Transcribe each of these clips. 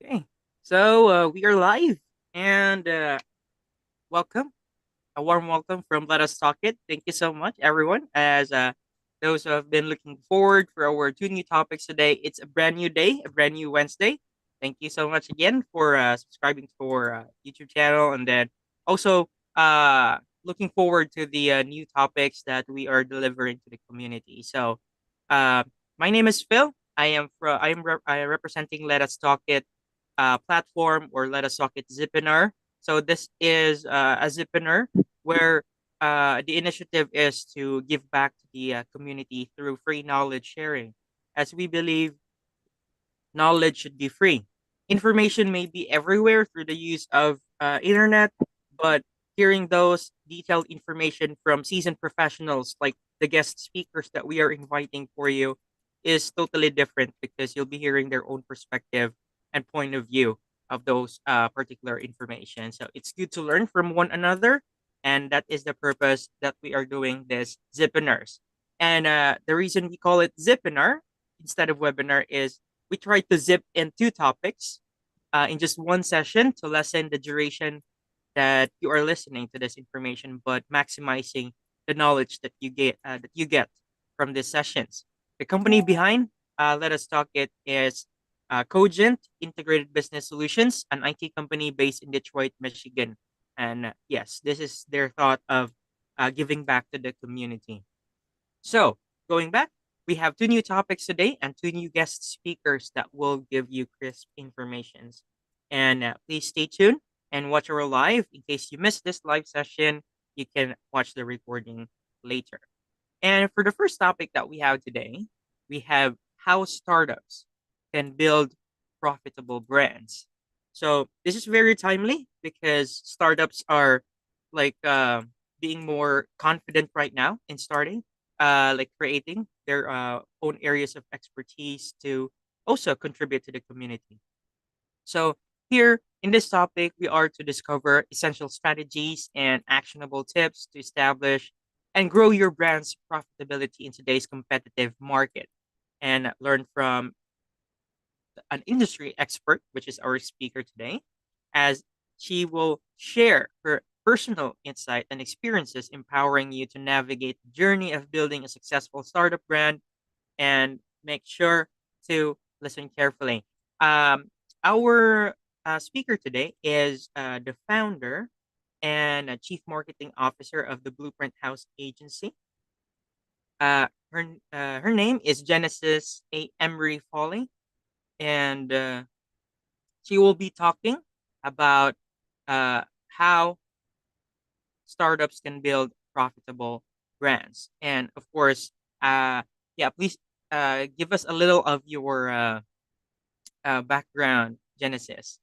Okay, so we are live and welcome. A warm welcome from Let Us Talk It. Thank you so much, everyone. As those who have been looking forward for our two new topics today, it's a brand new day, a brand new Wednesday. Thank you so much again for subscribing to our YouTube channel, and then also looking forward to the new topics that we are delivering to the community. So, uh, my name is Phil. I am representing Let Us Talk It platform, or Let Us Talk It Zipinar. So this is a Zipinar where the initiative is to give back to the community through free knowledge sharing, as we believe knowledge should be free. Information may be everywhere through the use of internet, but hearing those detailed information from seasoned professionals like the guest speakers that we are inviting for you is totally different, because you'll be hearing their own perspective and point of view of those particular information. So it's good to learn from one another, and that is the purpose that we are doing this Zipinars. And the reason we call it Zipinar instead of webinar is we try to zip in two topics in just one session to lessen the duration that you are listening to this information, but maximizing the knowledge that you get from these sessions. The company behind Let Us Talk It is Cogent Integrated Business Solutions, an IT company based in Detroit, Michigan. And yes, this is their thought of giving back to the community. So, going back, we have two new topics today and two new guest speakers that will give you crisp informations. And please stay tuned and watch our live. In case you missed this live session, you can watch the recording later. And for the first topic that we have today, we have how startups can build profitable brands. So this is very timely because startups are like being more confident right now in starting, like creating their own areas of expertise to also contribute to the community. So here in this topic, we are to discover essential strategies and actionable tips to establish and grow your brand's profitability in today's competitive market, and learn from an industry expert, which is our speaker today, as she will share her personal insight and experiences, empowering you to navigate the journey of building a successful startup brand. And make sure to listen carefully. Our speaker today is the founder and chief marketing officer of the Blueprint House Agency. Her name is Genesis A. Emery-Foley, and she will be talking about how startups can build profitable brands. And of course, yeah, please give us a little of your background, Genesis.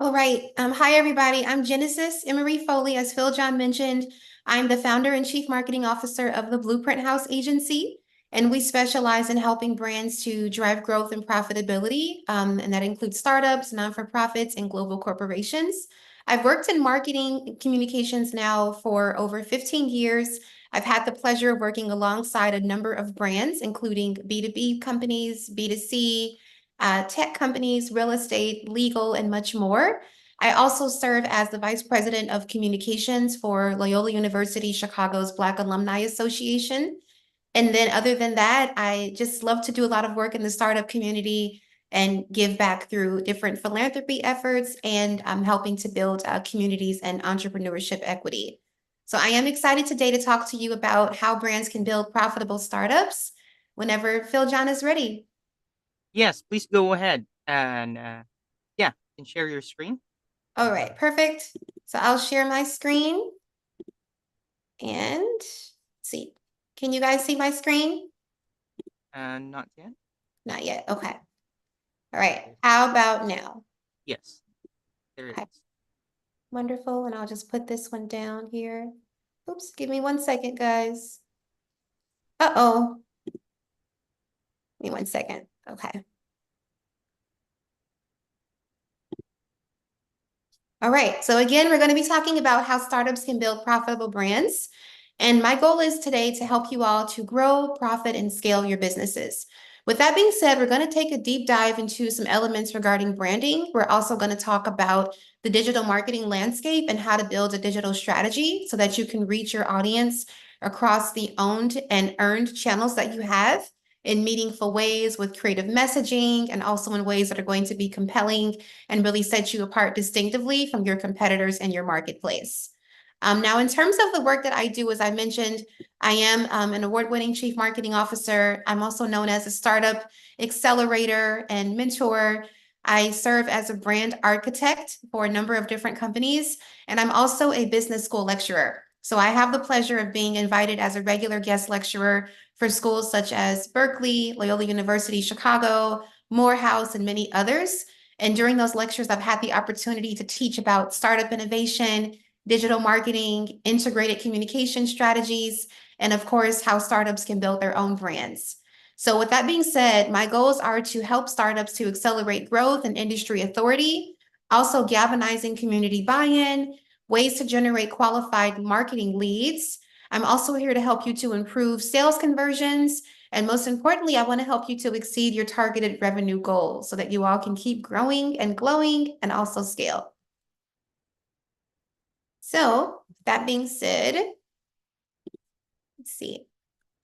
All right. Hi, everybody. I'm Genesis Emery-Foley. As Phil John mentioned, I'm the founder and chief marketing officer of the Blueprint House Agency, and we specialize in helping brands to drive growth and profitability, and that includes startups, non-for-profits, and global corporations. I've worked in marketing and communications now for over 15 years. I've had the pleasure of working alongside a number of brands, including B2B companies, B2C, tech companies, real estate, legal, and much more. I also serve as the Vice President of Communications for Loyola University Chicago's Black Alumni Association. And then other than that, I just love to do a lot of work in the startup community and give back through different philanthropy efforts, and I'm helping to build communities and entrepreneurship equity. So I am excited today to talk to you about how brands can build profitable startups whenever Phil John is ready. Yes, please go ahead and yeah, you can share your screen. All right, perfect. So I'll share my screen and see. Can you guys see my screen? Not yet. Not yet. Okay. All right. How about now? Yes, there it Okay. is. Wonderful. And I'll just put this one down here. Oops, give me 1 second, guys. Uh-oh. Give me 1 second. Okay. All right. So again, we're going to be talking about how startups can build profitable brands. And my goal is today to help you all to grow, profit, and scale your businesses. With that being said, we're going to take a deep dive into some elements regarding branding. We're also going to talk about the digital marketing landscape and how to build a digital strategy so that you can reach your audience across the owned and earned channels that you have in meaningful ways with creative messaging and also in ways that are going to be compelling and really set you apart distinctively from your competitors in your marketplace. Now, in terms of the work that I do, as I mentioned, I am an award-winning chief marketing officer. I'm also known as a startup accelerator and mentor. I serve as a brand architect for a number of different companies, and I'm also a business school lecturer. So I have the pleasure of being invited as a regular guest lecturer for schools such as Berkeley, Loyola University Chicago, Morehouse, and many others. And during those lectures, I've had the opportunity to teach about startup innovation, digital marketing, integrated communication strategies, and of course, how startups can build their own brands. So with that being said, my goals are to help startups to accelerate growth and industry authority, also galvanizing community buy-in, ways to generate qualified marketing leads. I'm also here to help you to improve sales conversions. And most importantly, I want to help you to exceed your targeted revenue goals so that you all can keep growing and glowing and also scale. So that being said, let's see.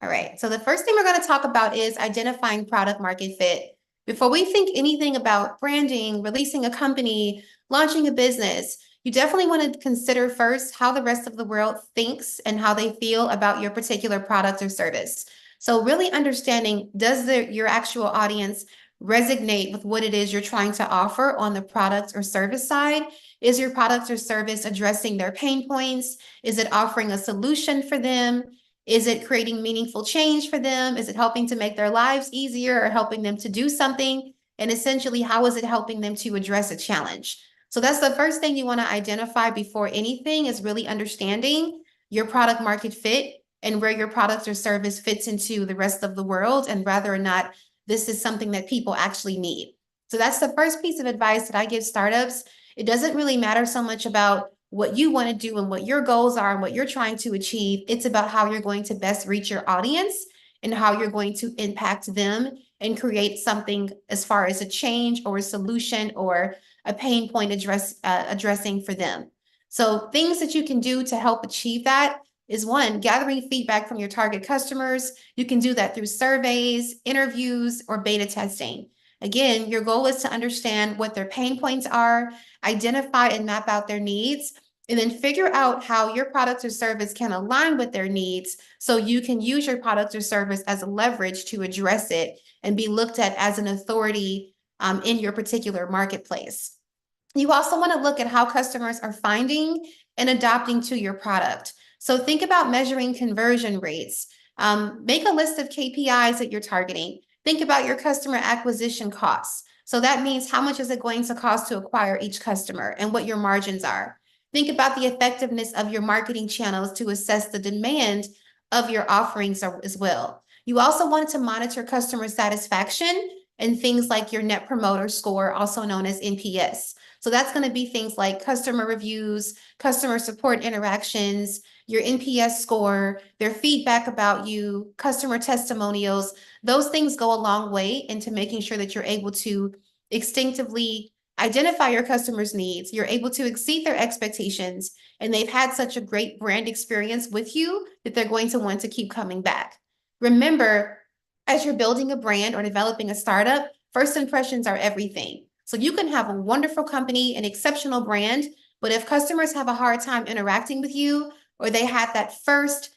All right, so the first thing we're going to talk about is identifying product market fit. Before we think anything about branding, releasing a company, launching a business, you definitely want to consider first how the rest of the world thinks and how they feel about your particular product or service. So really understanding, does your actual audience resonate with what it is you're trying to offer on the product or service side? Is your product or service addressing their pain points? Is it offering a solution for them? Is it creating meaningful change for them? Is it helping to make their lives easier or helping them to do something? And essentially, how is it helping them to address a challenge? So that's the first thing you want to identify before anything is really understanding your product market fit and where your product or service fits into the rest of the world and whether or not this is something that people actually need. So that's the first piece of advice that I give startups. It doesn't really matter so much about what you want to do and what your goals are and what you're trying to achieve. It's about how you're going to best reach your audience and how you're going to impact them and create something as far as a change or a solution or a pain point addressing for them. So things that you can do to help achieve that is one, gathering feedback from your target customers. You can do that through surveys, interviews, or beta testing. Again, your goal is to understand what their pain points are, identify and map out their needs, and then figure out how your product or service can align with their needs so you can use your product or service as a leverage to address it and be looked at as an authority in your particular marketplace. You also want to look at how customers are finding and adopting to your product. So think about measuring conversion rates. Make a list of KPIs that you're targeting. Think about your customer acquisition costs. So that means how much is it going to cost to acquire each customer and what your margins are. Think about the effectiveness of your marketing channels to assess the demand of your offerings as well. You also want to monitor customer satisfaction and things like your Net Promoter Score, also known as NPS. So that's going to be things like customer reviews, customer support interactions, your NPS score, their feedback about you, customer testimonials. Those things go a long way into making sure that you're able to instinctively identify your customers' needs. You're able to exceed their expectations, and they've had such a great brand experience with you that they're going to want to keep coming back. Remember, as you're building a brand or developing a startup, first impressions are everything. So you can have a wonderful company, an exceptional brand, but if customers have a hard time interacting with you, or they had that first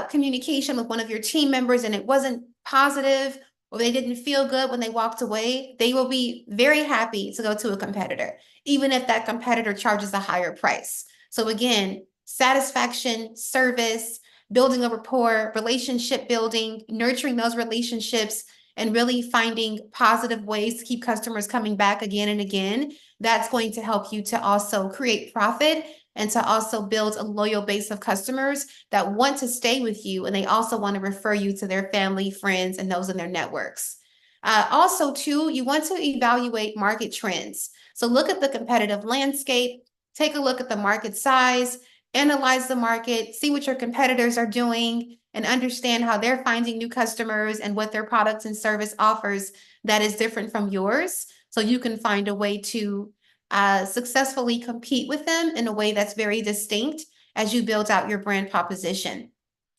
communication with one of your team members and it wasn't positive, or they didn't feel good when they walked away, they will be very happy to go to a competitor, even if that competitor charges a higher price. So again, satisfaction, service, building a rapport, relationship building, nurturing those relationships, and really finding positive ways to keep customers coming back again and again. That's going to help you to also create profit and to also build a loyal base of customers that want to stay with you, and they also want to refer you to their family, friends, and those in their networks. Also, too, you want to evaluate market trends. So look at the competitive landscape, take a look at the market size, analyze the market, see what your competitors are doing, and understand how they're finding new customers and what their products and service offers that is different from yours. So you can find a way to successfully compete with them in a way that's very distinct as you build out your brand proposition.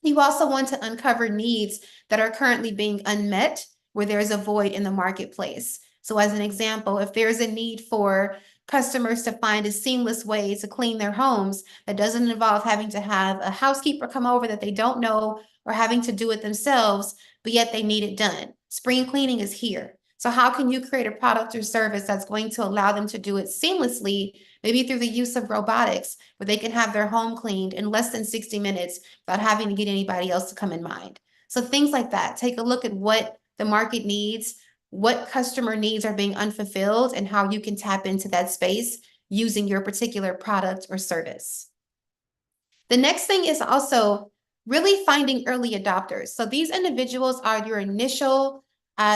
You also want to uncover needs that are currently being unmet where there's a void in the marketplace. So, as an example, if there's a need for customers to find a seamless way to clean their homes that doesn't involve having to have a housekeeper come over that they don't know or having to do it themselves, but yet they need it done. Spring cleaning is here. So, how can you create a product or service that's going to allow them to do it seamlessly, maybe through the use of robotics, where they can have their home cleaned in less than 60 minutes without having to get anybody else to come in mind? So, things like that. Take a look at what the market needs, what customer needs are being unfulfilled, and how you can tap into that space using your particular product or service. The next thing is also really finding early adopters. So these individuals are your initial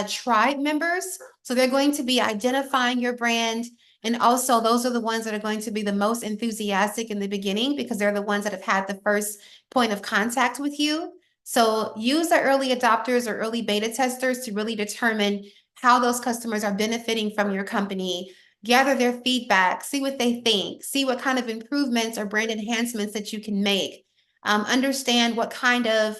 tribe members. So they're going to be identifying your brand. And also, those are the ones that are going to be the most enthusiastic in the beginning because they're the ones that have had the first point of contact with you. So use the early adopters or early beta testers to really determine how those customers are benefiting from your company, gather their feedback, see what they think, see what kind of improvements or brand enhancements that you can make, understand what kind of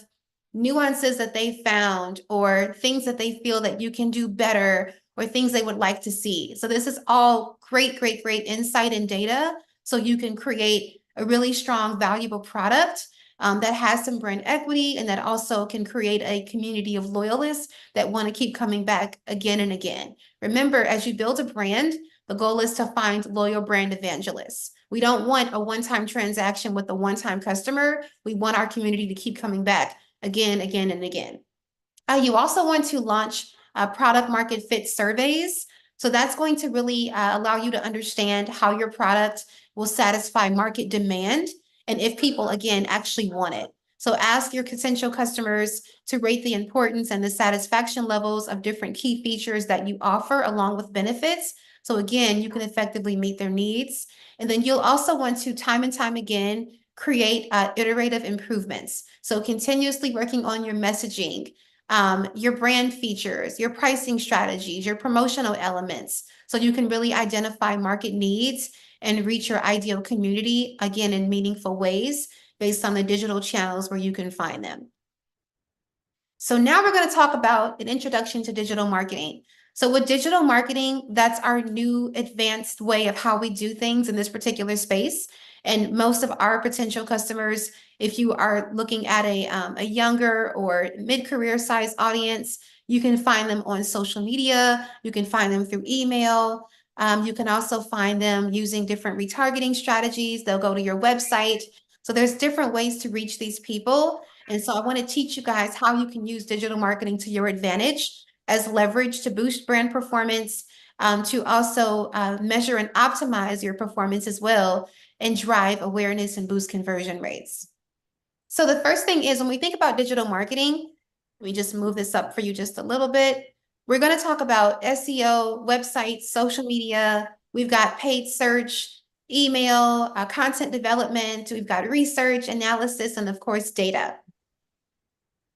nuances that they found or things that they feel that you can do better or things they would like to see. So this is all great, great, great insight and data so you can create a really strong, valuable product that has some brand equity and that also can create a community of loyalists that want to keep coming back again and again. Remember, as you build a brand, the goal is to find loyal brand evangelists. We don't want a one-time transaction with a one-time customer. We want our community to keep coming back again, again, and again. You also want to launch product market fit surveys. So that's going to really allow you to understand how your product will satisfy market demand and if people, again, actually want it. So ask your potential customers to rate the importance and the satisfaction levels of different key features that you offer along with benefits. So again, you can effectively meet their needs. And then you'll also want to time and time again create iterative improvements. So continuously working on your messaging, your brand features, your pricing strategies, your promotional elements, so you can really identify market needs and reach your ideal community, again, in meaningful ways based on the digital channels where you can find them. So now we're going to talk about an introduction to digital marketing. So with digital marketing, that's our new advanced way of how we do things in this particular space. And most of our potential customers, if you are looking at a younger or mid-career size audience, you can find them on social media. You can find them through email. You can also find them using different retargeting strategies. They'll go to your website. So there's different ways to reach these people. And so I want to teach you guys how you can use digital marketing to your advantage as leverage to boost brand performance, to also measure and optimize your performance as well, and drive awareness and boost conversion rates. So the first thing is when we think about digital marketing, let me just move this up for you just a little bit. We're going to talk about SEO, websites, social media. We've got paid search, email, content development. We've got research, analysis, and of course, data.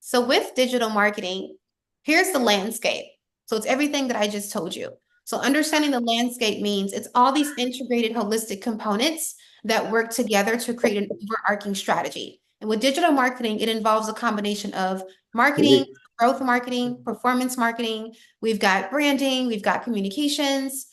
So with digital marketing, here's the landscape. So it's everything that I just told you. So understanding the landscape means it's all these integrated holistic components that work together to create an overarching strategy. And with digital marketing, it involves a combination of marketing, growth marketing, performance marketing. We've got branding, we've got communications.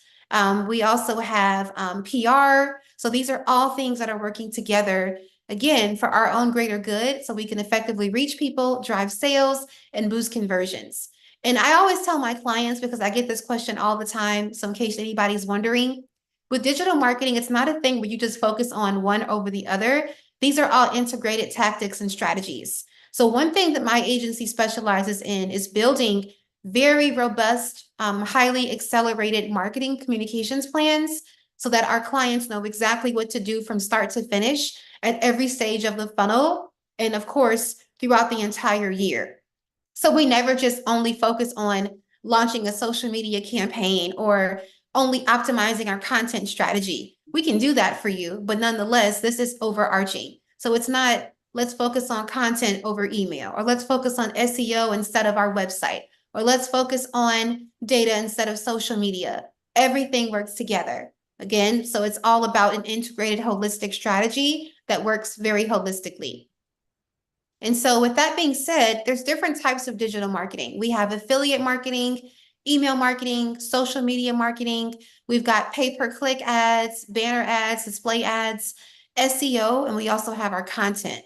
We also have PR. So these are all things that are working together, again, for our own greater good, so we can effectively reach people, drive sales, and boost conversions. And I always tell my clients, because I get this question all the time, so in case anybody's wondering, with digital marketing, it's not a thing where you just focus on one over the other. These are all integrated tactics and strategies. So one thing that my agency specializes in is building very robust, highly accelerated marketing communications plans so that our clients know exactly what to do from start to finish at every stage of the funnel, and of course, throughout the entire year. So we never just only focus on launching a social media campaign or only optimizing our content strategy. We can do that for you, but nonetheless, this is overarching. So it's not let's focus on content over email, or let's focus on SEO instead of our website, or let's focus on data instead of social media. Everything works together. Again, so it's all about an integrated holistic strategy that works very holistically. And so with that being said, there's different types of digital marketing. We have affiliate marketing, email marketing, social media marketing. We've got pay-per-click ads, banner ads, display ads, SEO, and we also have our content.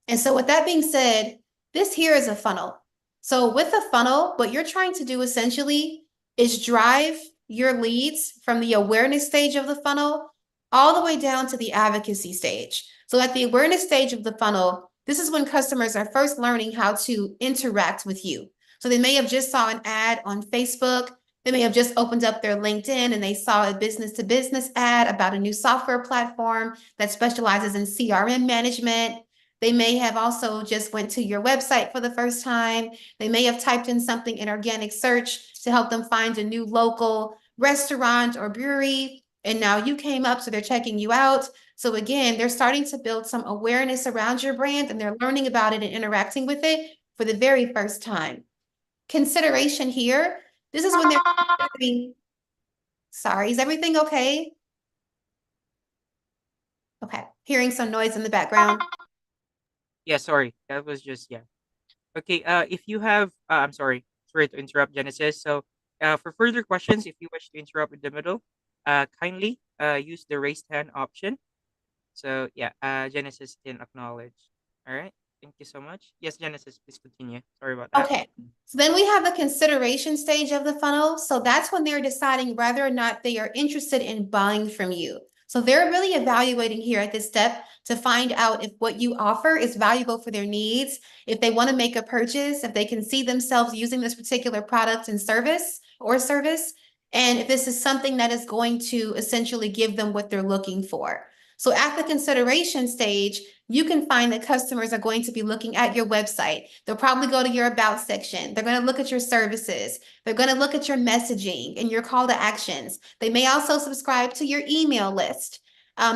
And so with that being said, this here is a funnel. So with a funnel, what you're trying to do essentially is drive your leads from the awareness stage of the funnel all the way down to the advocacy stage. So at the awareness stage of the funnel, this is when customers are first learning how to interact with you. So they may have just saw an ad on Facebook. They may have just opened up their LinkedIn and they saw a business to business ad about a new software platform that specializes in CRM management. They may have also just went to your website for the first time. They may have typed in something in organic search to help them find a new local restaurant or brewery. And now you came up, so they're checking you out. So again, they're starting to build some awareness around your brand and they're learning about it and interacting with it for the very first time. Consideration here, this is when they're considering, sorry, is everything okay? Okay, hearing some noise in the background. Yeah, sorry. That was just yeah. Okay, if you have, I'm sorry to interrupt, Genesis. So, for further questions, if you wish to interrupt in the middle, kindly use the raised hand option. So, yeah, Genesis can acknowledge. All right, thank you so much. Yes, Genesis, please continue. Sorry about that. Okay, so then we have the consideration stage of the funnel. So that's when they're deciding whether or not they are interested in buying from you. So they're really evaluating here at this step to find out if what you offer is valuable for their needs, if they want to make a purchase, if they can see themselves using this particular product and service, and if this is something that is going to essentially give them what they're looking for. So at the consideration stage, you can find that customers are going to be looking at your website. They'll probably go to your about section. They're going to look at your services. They're going to look at your messaging and your call to actions. They may also subscribe to your email list.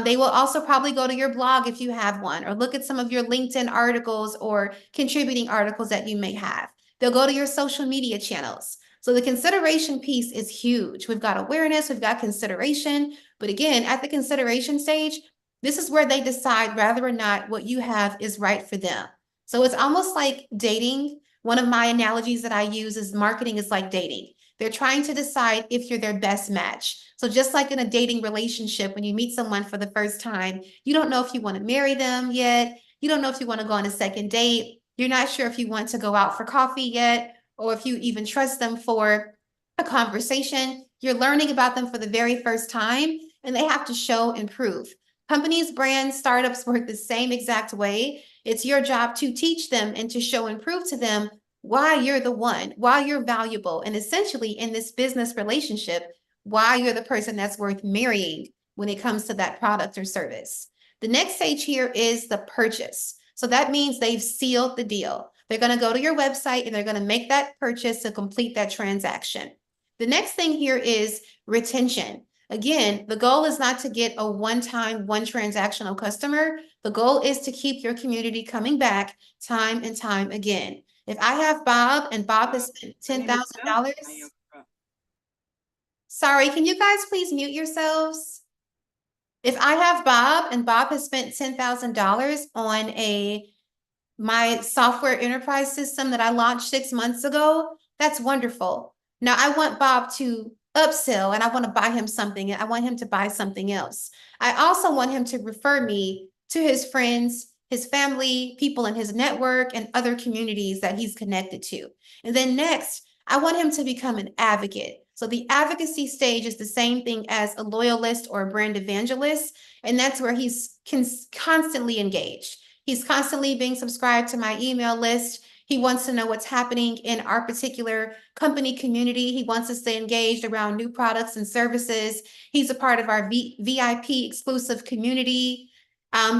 They will also probably go to your blog if you have one, or look at some of your LinkedIn articles or contributing articles that you may have. They'll go to your social media channels. So the consideration piece is huge. We've got awareness, we've got consideration, but again, at the consideration stage, this is where they decide whether or not what you have is right for them. So it's almost like dating. One of my analogies that I use is marketing is like dating. They're trying to decide if you're their best match. So just like in a dating relationship, when you meet someone for the first time, you don't know if you want to marry them yet. You don't know if you want to go on a second date. You're not sure if you want to go out for coffee yet, or if you even trust them for a conversation. You're learning about them for the very first time, and they have to show and prove. Companies, brands, startups work the same exact way. It's your job to teach them and to show and prove to them why you're the one, why you're valuable, and essentially in this business relationship, why you're the person that's worth marrying when it comes to that product or service. The next stage here is the purchase. So that means they've sealed the deal. They're going to go to your website and they're going to make that purchase to complete that transaction. The next thing here is retention. Again, the goal is not to get a one-time, one transactional customer. The goal is to keep your community coming back time and time again. If I have Bob and Bob has spent $10,000, sorry, can you guys please mute yourselves? If I have Bob and Bob has spent $10,000 on my software enterprise system that I launched 6 months ago, that's wonderful. Now I want Bob to upsell and I want to buy him something. I want him to buy something else. I also want him to refer me to his friends, his family, people in his network, and other communities that he's connected to. And then next, I want him to become an advocate. So the advocacy stage is the same thing as a loyalist or a brand evangelist, and that's where he's constantly engaged. He's constantly being subscribed to my email list. He wants to know what's happening in our particular company community. He wants to stay engaged around new products and services. He's a part of our VIP exclusive community.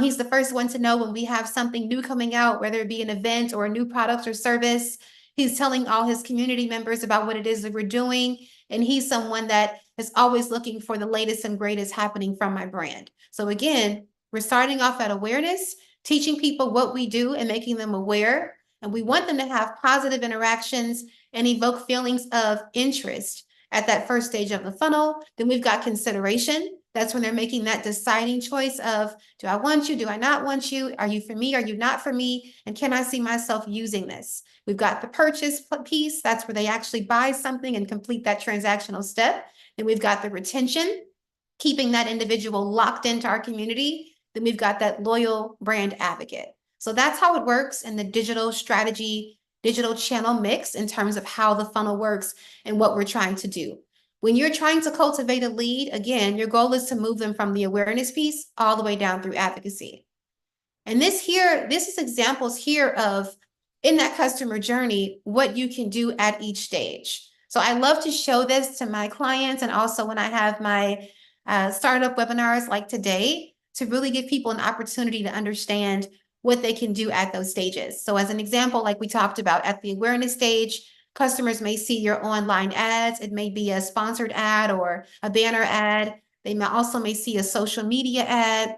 He's the first one to know when we have something new coming out, whether it be an event or a new product or service. He's telling all his community members about what it is that we're doing. And he's someone that is always looking for the latest and greatest happening from my brand. So again, we're starting off at awareness. teaching people what we do and making them aware. And we want them to have positive interactions and evoke feelings of interest at that first stage of the funnel. Then we've got consideration. That's when they're making that deciding choice of, do I want you? Do I not want you? Are you for me? Are you not for me? And can I see myself using this? We've got the purchase piece. That's where they actually buy something and complete that transactional step. Then we've got the retention, keeping that individual locked into our community. Then we've got that loyal brand advocate. So that's how it works in the digital strategy, digital channel mix in terms of how the funnel works and what we're trying to do. When you're trying to cultivate a lead, again, your goal is to move them from the awareness piece all the way down through advocacy. And this is examples here of, in that customer journey, what you can do at each stage. So I love to show this to my clients, and also when I have my startup webinars like today, to really give people an opportunity to understand what they can do at those stages. So as an example, like we talked about at the awareness stage, customers may see your online ads. It may be a sponsored ad or a banner ad. They may also see a social media ad.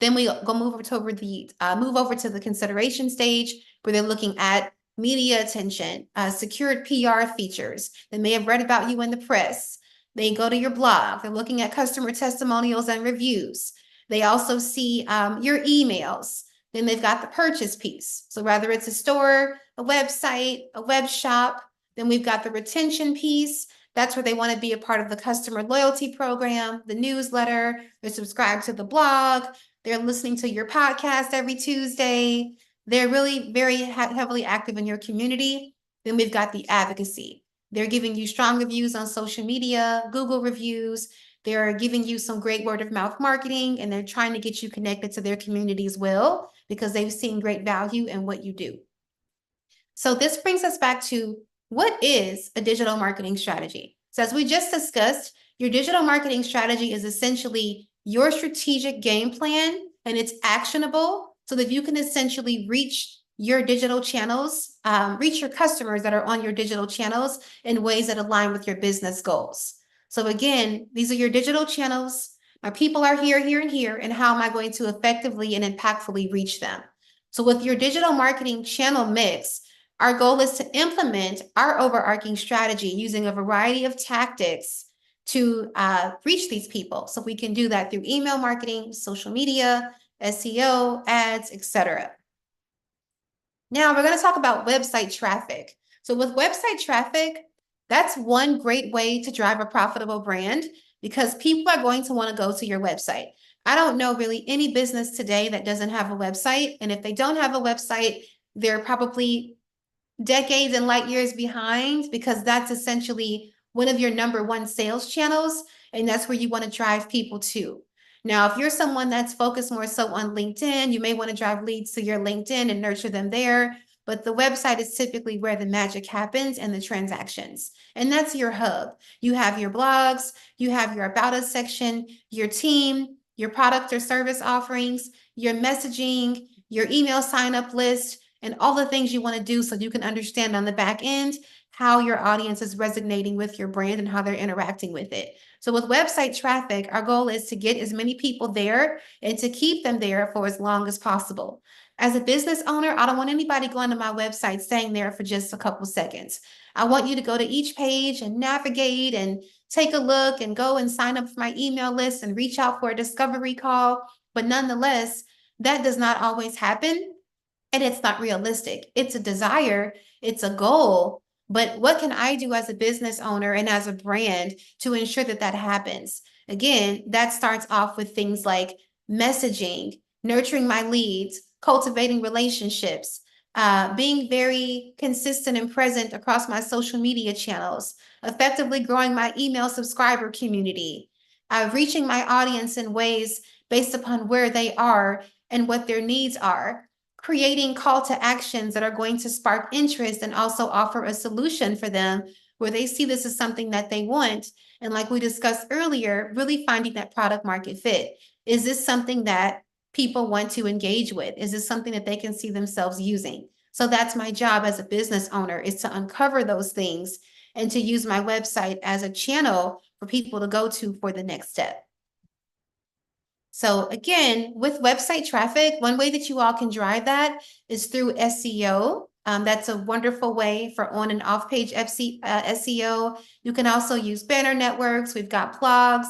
Then we go move over to the consideration stage, where they're looking at media attention, secured PR features. They may have read about you in the press. They go to your blog. They're looking at customer testimonials and reviews. They also see your emails. Then they've got the purchase piece. So whether it's a store, a website, a web shop, then we've got the retention piece. That's where they want to be a part of the customer loyalty program, the newsletter. They're subscribed to the blog. They're listening to your podcast every Tuesday. They're really very heavily active in your community. Then we've got the advocacy. They're giving you strong reviews on social media, Google reviews. They're giving you some great word of mouth marketing, and they're trying to get you connected to their community as well, because they've seen great value in what you do. So this brings us back to, what is a digital marketing strategy? So as we just discussed, your digital marketing strategy is essentially your strategic game plan, and it's actionable so that you can essentially reach your digital channels, reach your customers that are on your digital channels in ways that align with your business goals. So again, these are your digital channels. My people are here, here, and here, and how am I going to effectively and impactfully reach them? So with your digital marketing channel mix, our goal is to implement our overarching strategy using a variety of tactics to reach these people. So we can do that through email marketing, social media, SEO, ads, etc. Now we're going to talk about website traffic. So with website traffic, that's one great way to drive a profitable brand, because people are going to want to go to your website. I don't know really any business today that doesn't have a website. And if they don't have a website, they're probably decades and light years behind, because that's essentially one of your number one sales channels, and that's where you want to drive people to. Now, if you're someone that's focused more so on LinkedIn, you may want to drive leads to your LinkedIn and nurture them there, but the website is typically where the magic happens and the transactions, and that's your hub. You have your blogs, you have your About Us section, your team, your product or service offerings, your messaging, your email sign-up list, and all the things you want to do so you can understand on the back end how your audience is resonating with your brand and how they're interacting with it. So with website traffic, our goal is to get as many people there and to keep them there for as long as possible. As a business owner, I don't want anybody going to my website staying there for just a couple seconds. I want you to go to each page and navigate and take a look and go and sign up for my email list and reach out for a discovery call. But nonetheless, that does not always happen. And it's not realistic. It's a desire, it's a goal. But what can I do as a business owner and as a brand to ensure that that happens? Again, that starts off with things like messaging, nurturing my leads, cultivating relationships, being very consistent and present across my social media channels, effectively growing my email subscriber community, reaching my audience in ways based upon where they are and what their needs are, creating call to actions that are going to spark interest and also offer a solution for them where they see this as something that they want. And like we discussed earlier, really finding that product market fit. Is this something that people want to engage with? Is this something that they can see themselves using? So that's my job as a business owner, is to uncover those things and to use my website as a channel for people to go to for the next step. So again, with website traffic, one way that you all can drive that is through SEO. That's a wonderful way for on and off page SEO. You can also use banner networks. We've got blogs,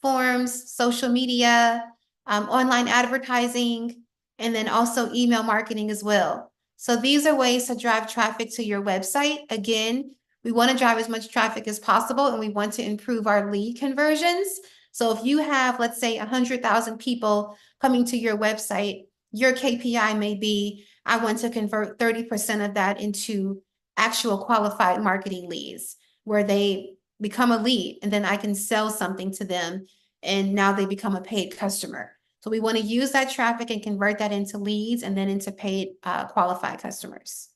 forums, social media, online advertising, and then also email marketing as well. So these are ways to drive traffic to your website. Again, we want to drive as much traffic as possible, and we want to improve our lead conversions. So if you have, let's say, 100,000 people coming to your website, your KPI may be, I want to convert 30% of that into actual qualified marketing leads, where they become a lead and then I can sell something to them and now they become a paid customer. So we want to use that traffic and convert that into leads and then into paid qualified customers.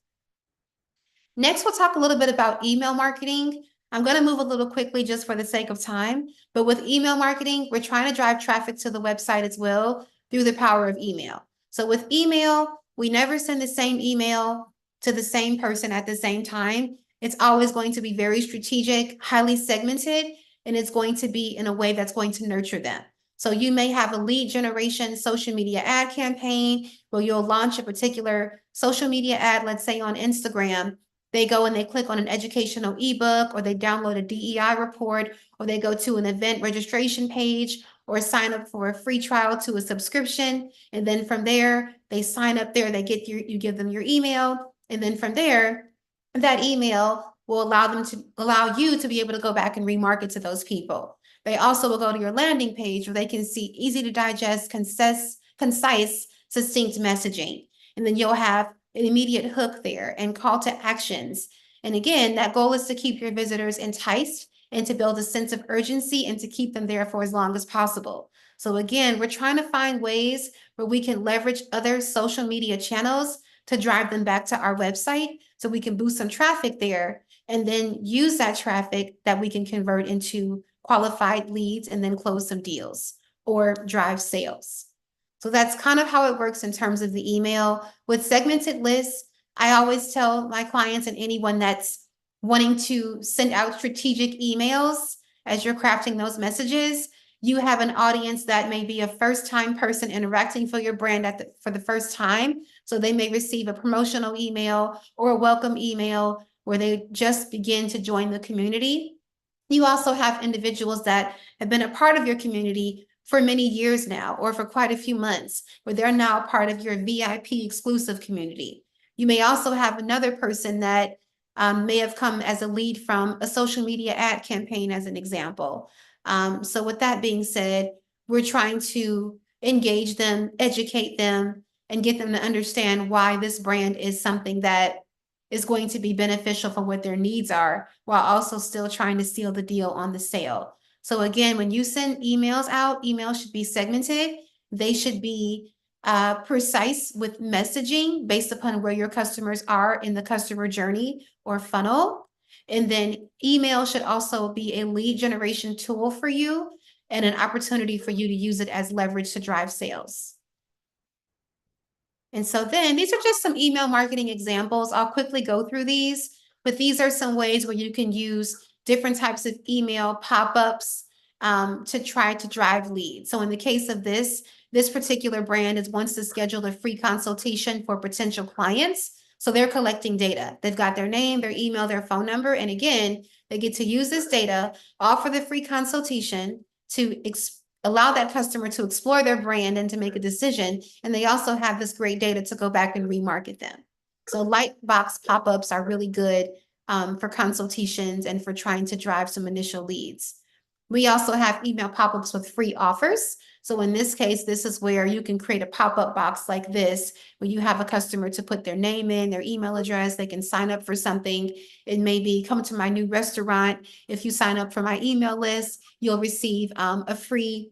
Next, we'll talk a little bit about email marketing. I'm going to move a little quickly just for the sake of time. But with email marketing, we're trying to drive traffic to the website as well through the power of email. So with email, we never send the same email to the same person at the same time. It's always going to be very strategic, highly segmented, and it's going to be in a way that's going to nurture them. So you may have a lead generation social media ad campaign where you'll launch a particular social media ad, let's say on Instagram. They go and they click on an educational ebook, or they download a DEI report, or they go to an event registration page, or sign up for a free trial to a subscription. And then from there, they sign up there, you give them your email. And then from there, that email will allow you to be able to go back and remarket to those people. They also will go to your landing page where they can see easy to digest, concise, succinct messaging. And then you'll have an immediate hook there and call to actions. And again, that goal is to keep your visitors enticed and to build a sense of urgency and to keep them there for as long as possible. So again, we're trying to find ways where we can leverage other social media channels to drive them back to our website so we can boost some traffic there and then use that traffic that we can convert into qualified leads and then close some deals or drive sales. So that's kind of how it works in terms of the email. With segmented lists, I always tell my clients and anyone that's wanting to send out strategic emails as you're crafting those messages, you have an audience that may be a first-time person interacting for your brand for the first time. So they may receive a promotional email or a welcome email where they just begin to join the community. You also have individuals that have been a part of your community for many years now, or for quite a few months, where they're now a part of your VIP exclusive community. You may also have another person that may have come as a lead from a social media ad campaign, as an example. So with that being said, we're trying to engage them, educate them, and get them to understand why this brand is something that is going to be beneficial for what their needs are, while also still trying to seal the deal on the sale. So again, when you send emails out, emails should be segmented. They should be precise with messaging based upon where your customers are in the customer journey or funnel. And then email should also be a lead generation tool for you and an opportunity for you to use it as leverage to drive sales. And so then these are just some email marketing examples. I'll quickly go through these, but these are some ways where you can use different types of email pop-ups to try to drive leads. So in the case of this particular brand wants to schedule a free consultation for potential clients. So they're collecting data. They've got their name, their email, their phone number. And again, they get to use this data, offer the free consultation to allow that customer to explore their brand and to make a decision. And they also have this great data to go back and remarket them. So light box pop-ups are really good for consultations and for trying to drive some initial leads. We also have email pop-ups with free offers. So in this case, this is where you can create a pop-up box like this, where you have a customer to put their name in, their email address, they can sign up for something. It may be, come to my new restaurant. If you sign up for my email list, you'll receive a free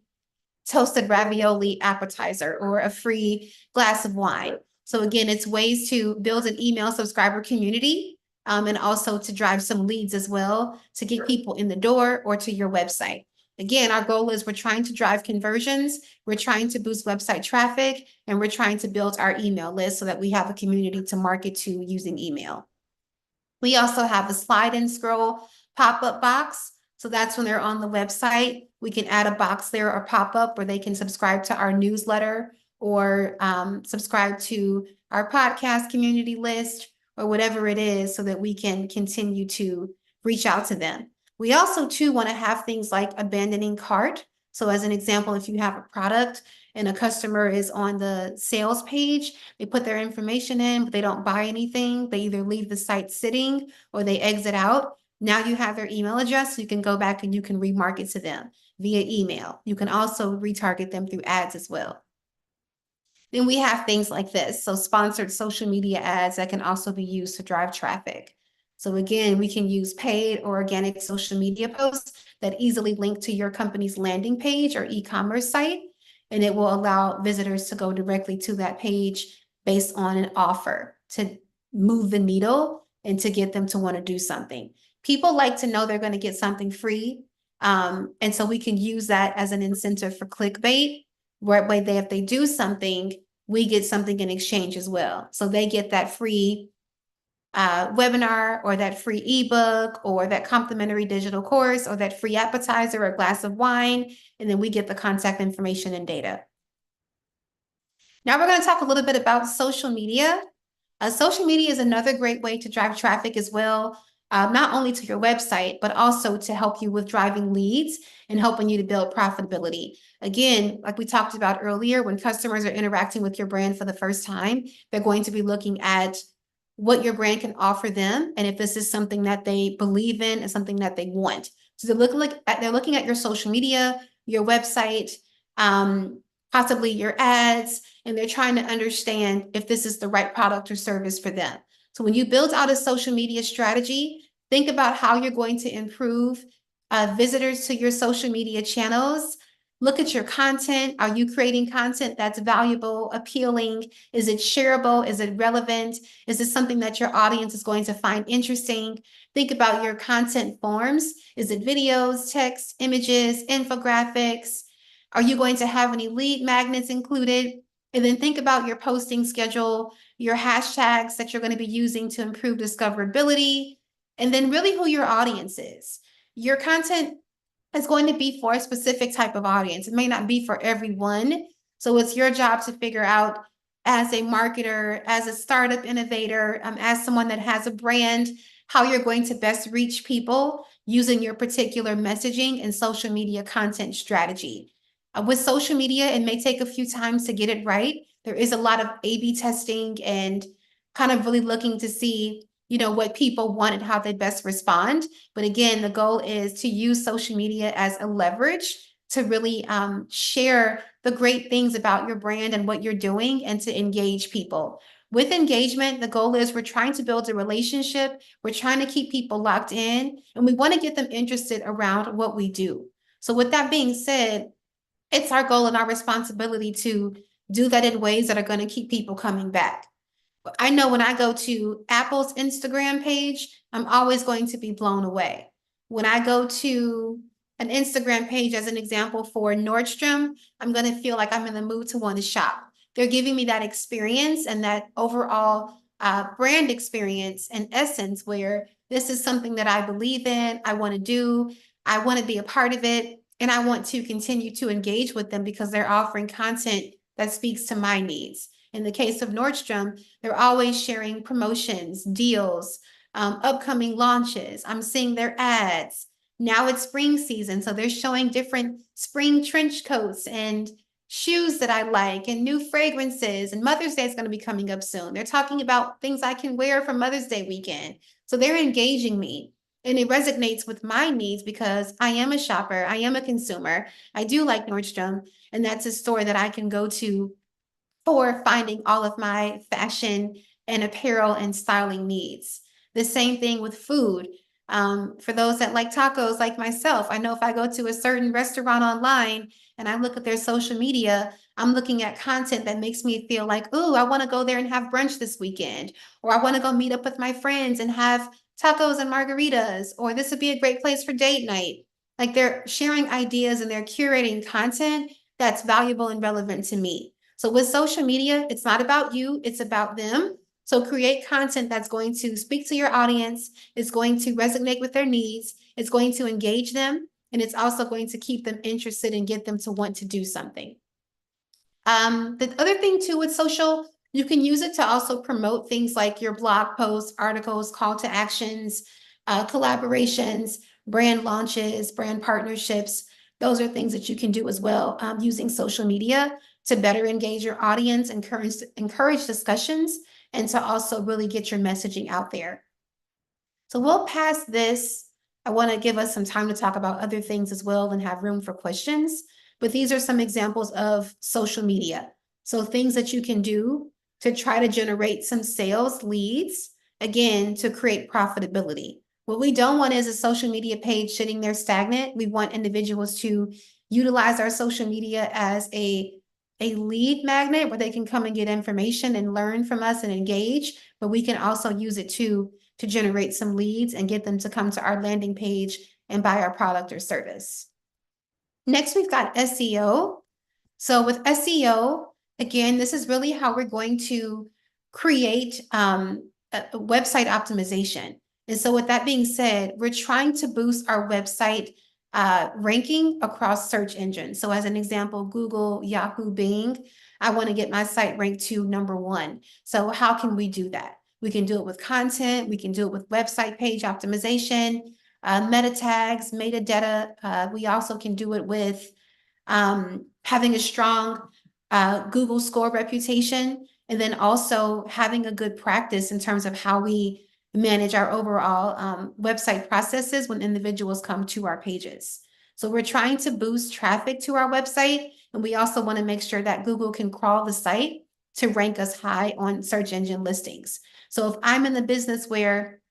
toasted ravioli appetizer or a free glass of wine. So again, it's ways to build an email subscriber community and also to drive some leads as well to get people in the door or to your website. Again, our goal is we're trying to drive conversions, we're trying to boost website traffic, and we're trying to build our email list so that we have a community to market to using email. We also have a slide and scroll pop-up box. So that's when they're on the website. we can add a box there or pop up where they can subscribe to our newsletter or subscribe to our podcast community list or whatever it is so that we can continue to reach out to them. We also too want to have things like abandoning cart. So as an example, if you have a product and a customer is on the sales page, they put their information in, but they don't buy anything. They either leave the site sitting or they exit out. Now you have their email address, so you can go back and you can remarket to them via email. You can also retarget them through ads as well. Then we have things like this. So sponsored social media ads that can also be used to drive traffic. So again, we can use paid or organic social media posts that easily link to your company's landing page or e-commerce site, and it will allow visitors to go directly to that page based on an offer to move the needle and to get them to want to do something. People like to know they're going to get something free, and so we can use that as an incentive for clickbait where if they do something, we get something in exchange as well. So they get that free webinar or that free ebook or that complimentary digital course or that free appetizer or glass of wine, and then we get the contact information and data. Now we're going to talk a little bit about social media. Social media is another great way to drive traffic as well, not only to your website, but also to help you with driving leads and helping you to build profitability. Again, like we talked about earlier, when customers are interacting with your brand for the first time, they're going to be looking at what your brand can offer them, and if this is something that they believe in and something that they want. So they're looking at your social media, your website, possibly your ads, and they're trying to understand if this is the right product or service for them. So when you build out a social media strategy, think about how you're going to improve visitors to your social media channels. Look at your content. Are you creating content that's valuable, appealing? Is it shareable? Is it relevant? Is this something that your audience is going to find interesting? Think about your content forms. Is it videos, text, images, infographics? Are you going to have any lead magnets included? And then think about your posting schedule, your hashtags that you're going to be using to improve discoverability, and then really who your audience is. Your content is going to be for a specific type of audience. It may not be for everyone. So it's your job to figure out, as a marketer, as a startup innovator, as someone that has a brand, how you're going to best reach people using your particular messaging and social media content strategy. With social media, it may take a few times to get it right. There is a lot of A/B testing and kind of really looking to see, what people want and how they best respond. But again, the goal is to use social media as a leverage to really share the great things about your brand and what you're doing and to engage people. With engagement, the goal is we're trying to build a relationship. We're trying to keep people locked in, and we want to get them interested around what we do. So with that being said, it's our goal and our responsibility to do that in ways that are going to keep people coming back. I know when I go to Apple's Instagram page, I'm always going to be blown away. When I go to an Instagram page, as an example for Nordstrom, I'm going to feel like I'm in the mood to want to shop. They're giving me that experience and that overall brand experience and essence where this is something that I believe in, I want to do, I want to be a part of it, and I want to continue to engage with them because they're offering content that speaks to my needs. In the case of Nordstrom, they're always sharing promotions, deals, upcoming launches. I'm seeing their ads. Now it's spring season, so they're showing different spring trench coats and shoes that I like and new fragrances. And Mother's Day is going to be coming up soon. They're talking about things I can wear for Mother's Day weekend. So they're engaging me. And it resonates with my needs because I am a shopper. I am a consumer. I do like Nordstrom. And that's a store that I can go to for finding all of my fashion and apparel and styling needs. The same thing with food. For those that like tacos, like myself, I know if I go to a certain restaurant online and I look at their social media, I'm looking at content that makes me feel like, ooh, I want to go there and have brunch this weekend, or I want to go meet up with my friends and have tacos and margaritas, or this would be a great place for date night. Like they're sharing ideas and they're curating content that's valuable and relevant to me. So with social media, it's not about you, it's about them. So create content that's going to speak to your audience, it's going to resonate with their needs, it's going to engage them, and it's also going to keep them interested and get them to want to do something. The other thing too with social, you can use it to also promote things like your blog posts, articles, call to actions, collaborations, brand launches, brand partnerships. Those are things that you can do as well, using social media to better engage your audience, encourage discussions, and to also really get your messaging out there. So we'll pass this. I want to give us some time to talk about other things as well and have room for questions. But these are some examples of social media. So things that you can do to try to generate some sales leads, again, to create profitability. What we don't want is a social media page sitting there stagnant. We want individuals to utilize our social media as a lead magnet where they can come and get information and learn from us and engage, but we can also use it to generate some leads and get them to come to our landing page and buy our product or service. Next, we've got SEO. So with SEO, again, this is really how we're going to create a website optimization. And so with that being said, we're trying to boost our website ranking across search engines. So as an example, Google, Yahoo, Bing, I want to get my site ranked to #1. So how can we do that? We can do it with content. We can do it with website page optimization, meta tags, metadata. We also can do it with having a strong Google score reputation, and then also having a good practice in terms of how we manage our overall website processes when individuals come to our pages. So we're trying to boost traffic to our website, and we also want to make sure that Google can crawl the site to rank us high on search engine listings. So if I'm in the business where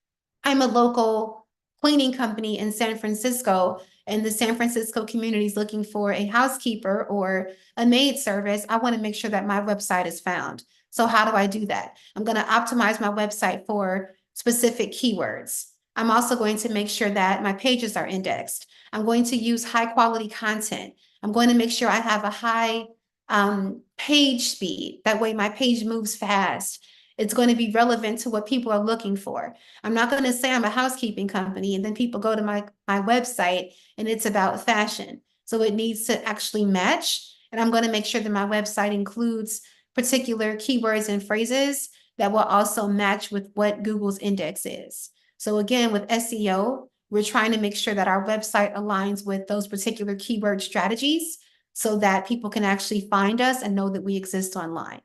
I'm a local cleaning company in San Francisco, and the San Francisco community is looking for a housekeeper or a maid service, I want to make sure that my website is found. So how do I do that? I'm going to optimize my website for specific keywords. I'm also going to make sure that my pages are indexed. I'm going to use high quality content. I'm going to make sure I have a high page speed. That way my page moves fast. It's going to be relevant to what people are looking for. I'm not going to say I'm a housekeeping company and then people go to my website and it's about fashion. So it needs to actually match. And I'm going to make sure that my website includes particular keywords and phrases that will also match with what Google's index is. So again, with SEO, we're trying to make sure that our website aligns with those particular keyword strategies so that people can actually find us and know that we exist online.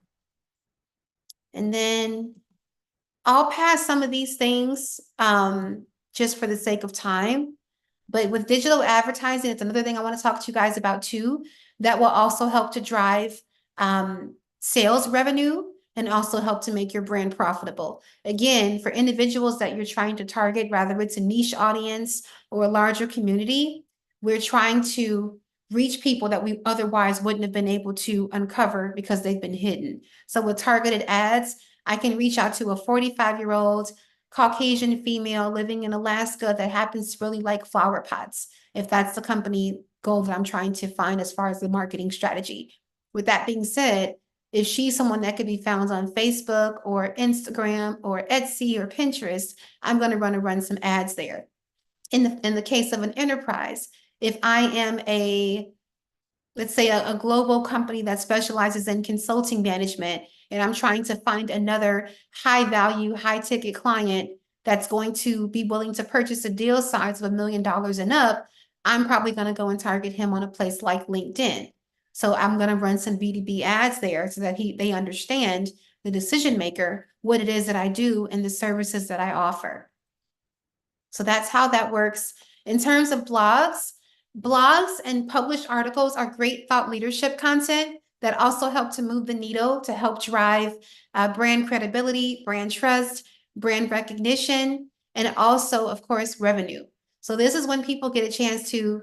And then I'll pass some of these things just for the sake of time. But with digital advertising, it's another thing I want to talk to you guys about too, that will also help to drive sales revenue and also help to make your brand profitable. Again, for individuals that you're trying to target, whether it's a niche audience or a larger community, we're trying to reach people that we otherwise wouldn't have been able to uncover because they've been hidden. So with targeted ads, I can reach out to a 45-year-old Caucasian female living in Alaska that happens to really like flower pots, if that's the company goal that I'm trying to find as far as the marketing strategy. With that being said, if she's someone that could be found on Facebook or Instagram or Etsy or Pinterest, I'm going to run some ads there. In the case of an enterprise, if I am let's say a global company that specializes in consulting management, and I'm trying to find another high value, high ticket client that's going to be willing to purchase a deal size of $1 million and up, I'm probably going to go and target him on a place like LinkedIn. So I'm going to run some B2B ads there so that they understand, the decision maker, what it is that I do and the services that I offer. So that's how that works. In terms of blogs and published articles are great thought leadership content that also help to move the needle to help drive brand credibility, brand trust, brand recognition, and also, of course, revenue. So this is when people get a chance to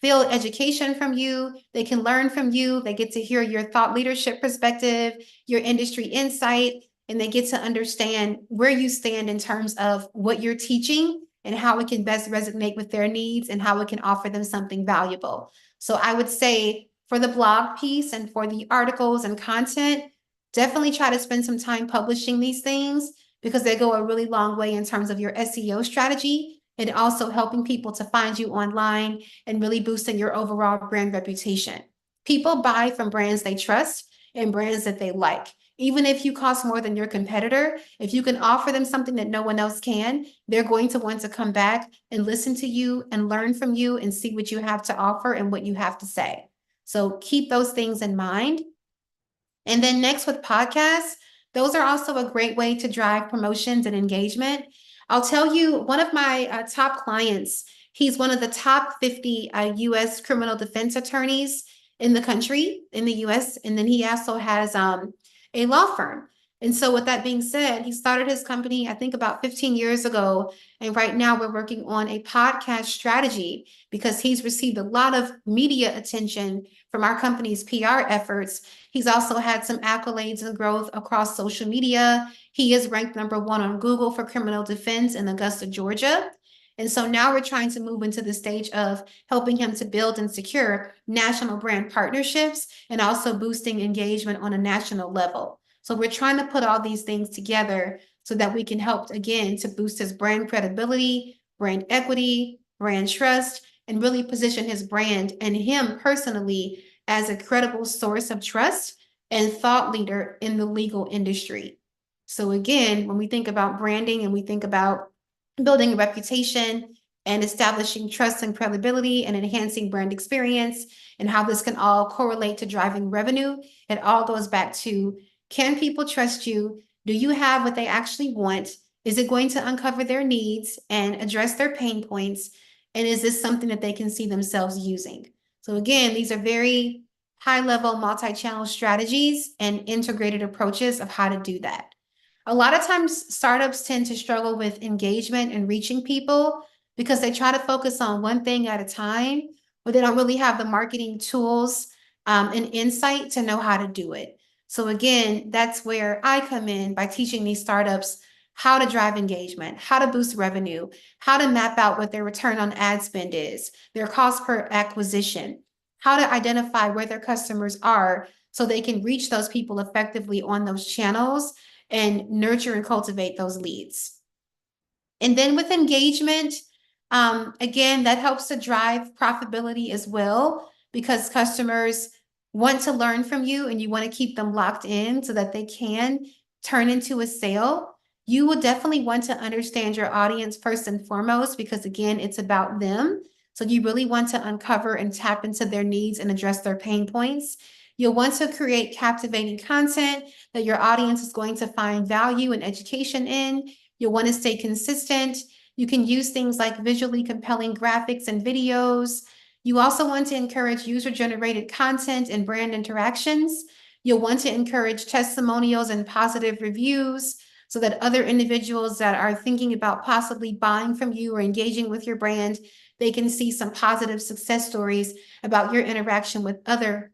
feel education from you. They can learn from you. They get to hear your thought leadership perspective, your industry insight, and they get to understand where you stand in terms of what you're teaching and how it can best resonate with their needs and how it can offer them something valuable. So I would say for the blog piece and for the articles and content, definitely try to spend some time publishing these things because they go a really long way in terms of your SEO strategy and also helping people to find you online and really boosting your overall brand reputation. People buy from brands they trust and brands that they like. Even if you cost more than your competitor, if you can offer them something that no one else can, they're going to want to come back and listen to you and learn from you and see what you have to offer and what you have to say. So keep those things in mind. And then next with podcasts, those are also a great way to drive promotions and engagement. I'll tell you, one of my top clients, he's one of the top 50 US criminal defense attorneys in the country, in the US. And then he also has a law firm. And so, with that being said, he started his company, I think, about 15 years ago. And right now, we're working on a podcast strategy because he's received a lot of media attention from our company's PR efforts. He's also had some accolades and growth across social media. He is ranked #1 on Google for criminal defense in Augusta, Georgia. And so now we're trying to move into the stage of helping him to build and secure national brand partnerships and also boosting engagement on a national level. So we're trying to put all these things together so that we can help, again, to boost his brand credibility, brand equity, brand trust, and really position his brand and him personally as a credible source of trust and thought leader in the legal industry. So again, when we think about branding and we think about building a reputation and establishing trust and credibility and enhancing brand experience and how this can all correlate to driving revenue, it all goes back to, can people trust you? Do you have what they actually want? Is it going to uncover their needs and address their pain points? And is this something that they can see themselves using? So again, these are very high-level multi-channel strategies and integrated approaches of how to do that. A lot of times startups tend to struggle with engagement and reaching people because they try to focus on one thing at a time, but they don't really have the marketing tools and insight to know how to do it. So again, that's where I come in by teaching these startups how to drive engagement, how to boost revenue, how to map out what their return on ad spend is, their cost per acquisition, how to identify where their customers are so they can reach those people effectively on those channels and nurture and cultivate those leads. And then with engagement, again, that helps to drive profitability as well because customers want to learn from you and you want to keep them locked in so that they can turn into a sale. You will definitely want to understand your audience first and foremost because, again, it's about them. So you really want to uncover and tap into their needs and address their pain points. You'll want to create captivating content that your audience is going to find value and education in. You'll want to stay consistent. You can use things like visually compelling graphics and videos. You also want to encourage user-generated content and brand interactions. You'll want to encourage testimonials and positive reviews so that other individuals that are thinking about possibly buying from you or engaging with your brand, they can see some positive success stories about your interaction with other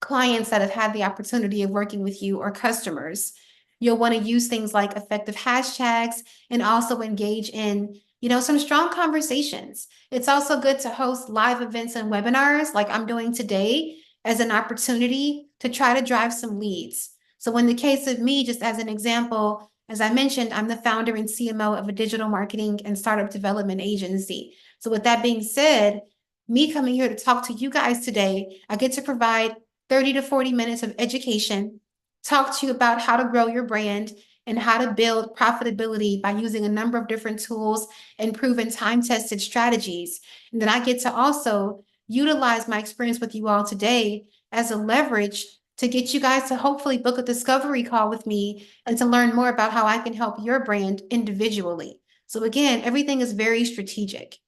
clients that have had the opportunity of working with you or customers. You'll want to use things like effective hashtags and also engage in, some strong conversations. It's also good to host live events and webinars like I'm doing today as an opportunity to try to drive some leads. So in the case of me, just as an example, as I mentioned, I'm the founder and CMO of a digital marketing and startup development agency. So with that being said, me coming here to talk to you guys today, I get to provide 30 to 40 minutes of education, talk to you about how to grow your brand and how to build profitability by using a number of different tools and proven time-tested strategies. And then I get to also utilize my experience with you all today as a leverage to get you guys to hopefully book a discovery call with me and to learn more about how I can help your brand individually. So again, everything is very strategic.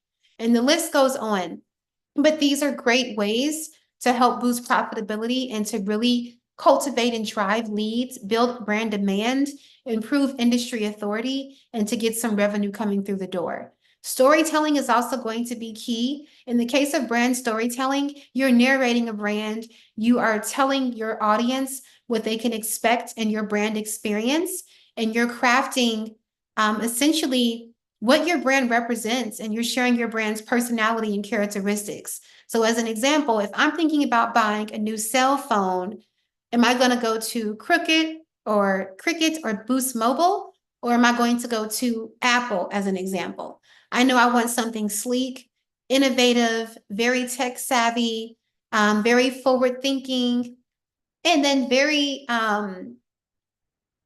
And the list goes on. But these are great ways to help boost profitability and to really cultivate and drive leads, build brand demand, improve industry authority, and to get some revenue coming through the door. Storytelling is also going to be key. In the case of brand storytelling, you're narrating a brand, you are telling your audience what they can expect in your brand experience, and you're crafting essentially what your brand represents, and you're sharing your brand's personality and characteristics. So as an example, if I'm thinking about buying a new cell phone, am I going to go to Cricket or Boost Mobile, or am I going to go to Apple as an example? I know I want something sleek, innovative, very tech savvy, very forward thinking, and then very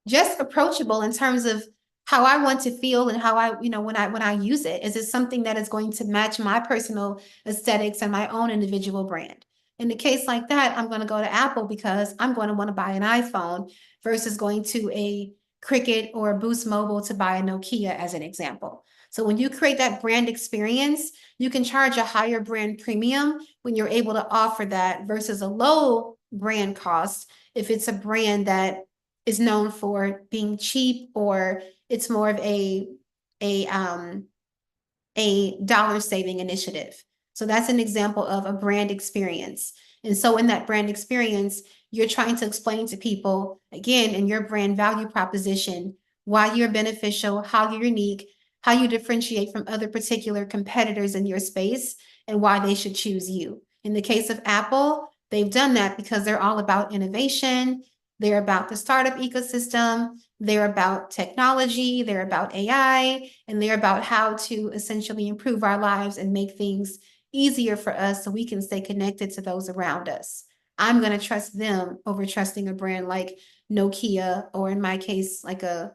just approachable in terms of how I want to feel and how I, when I use it. Is it something that is going to match my personal aesthetics and my own individual brand? In the case like that, I'm going to go to Apple because I'm going to want to buy an iPhone versus going to a Cricket or a Boost Mobile to buy a Nokia, as an example. So when you create that brand experience, you can charge a higher brand premium when you're able to offer that versus a low brand cost if it's a brand that is known for being cheap, or it's more of a a dollar saving initiative. So that's an example of a brand experience. And so in that brand experience, you're trying to explain to people, again, in your brand value proposition, why you're beneficial, how you're unique, how you differentiate from other particular competitors in your space, and why they should choose you. In the case of Apple, they've done that because they're all about innovation. They're about the startup ecosystem. They're about technology. They're about AI. And they're about how to essentially improve our lives and make things easier for us so we can stay connected to those around us. I'm going to trust them over trusting a brand like Nokia, or in my case, like a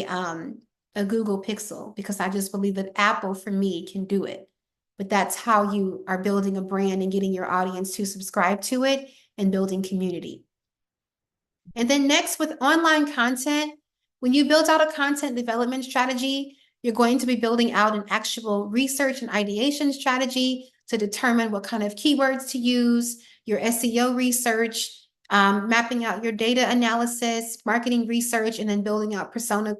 um a Google Pixel, because I just believe that Apple for me can do it. But that's how you are building a brand and getting your audience to subscribe to it and building community. And then next, with online content, when you build out a content development strategy, you're going to be building out an actual research and ideation strategy to determine what kind of keywords to use, your SEO research, mapping out your data analysis, marketing research, and then building out persona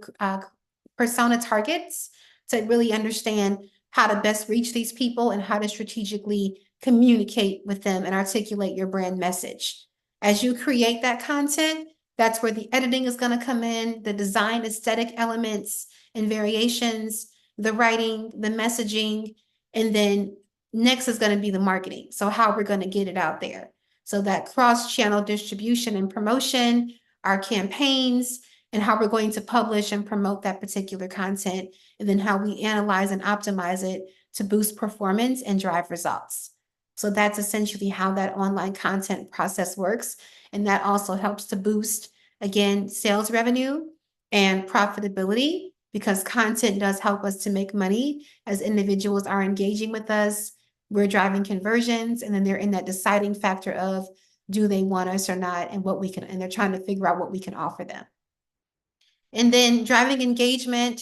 targets to really understand how to best reach these people and how to strategically communicate with them and articulate your brand message. As you create that content, that's where the editing is going to come in, the design aesthetic elements and variations, the writing, the messaging, and then next is going to be the marketing. So how we're going to get it out there. So that cross-channel distribution and promotion, our campaigns, and how we're going to publish and promote that particular content, and then how we analyze and optimize it to boost performance and drive results. So that's essentially how that online content process works. And that also helps to boost, again, sales revenue and profitability, because content does help us to make money as individuals are engaging with us. We're driving conversions, and then they're in that deciding factor of do they want us or not, and what we can, and they're trying to figure out what we can offer them. And then driving engagement,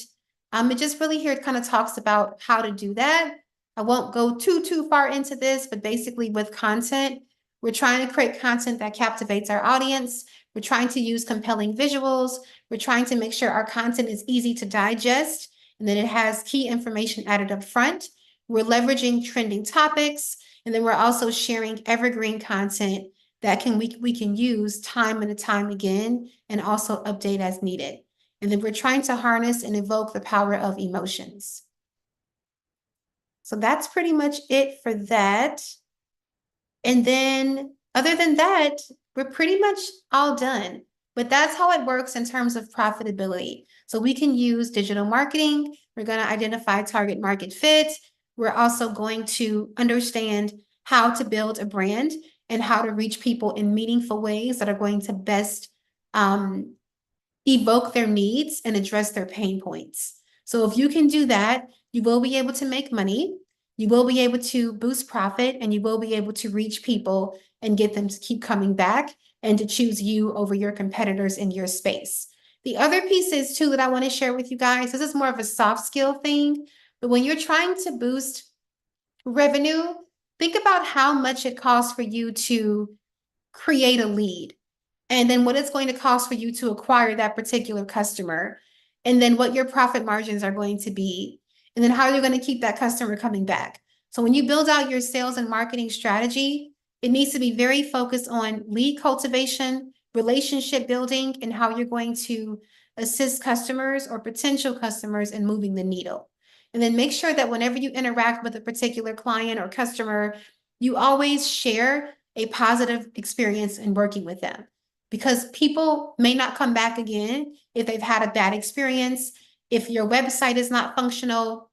it just really here it kind of talks about how to do that. I won't go too far into this, but basically with content, we're trying to create content that captivates our audience. We're trying to use compelling visuals. We're trying to make sure our content is easy to digest and that it has key information added up front. We're leveraging trending topics, and then we're also sharing evergreen content that we can use time and time again and also update as needed. And then we're trying to harness and evoke the power of emotions. So that's pretty much it for that. And then other than that, we're pretty much all done. But that's how it works in terms of profitability. So we can use digital marketing. We're going to identify target market fit. We're also going to understand how to build a brand and how to reach people in meaningful ways that are going to best evoke their needs and address their pain points. So if you can do that, you will be able to make money, you will be able to boost profit, and you will be able to reach people and get them to keep coming back and to choose you over your competitors in your space. The other piece is too that I want to share with you guys, this is more of a soft skill thing, but when you're trying to boost revenue, think about how much it costs for you to create a lead, and then what it's going to cost for you to acquire that particular customer, and then what your profit margins are going to be, and then how you're going to keep that customer coming back. So when you build out your sales and marketing strategy, it needs to be very focused on lead cultivation, relationship building, and how you're going to assist customers or potential customers in moving the needle. And then make sure that whenever you interact with a particular client or customer, you always share a positive experience in working with them, because people may not come back again if they've had a bad experience, if your website is not functional,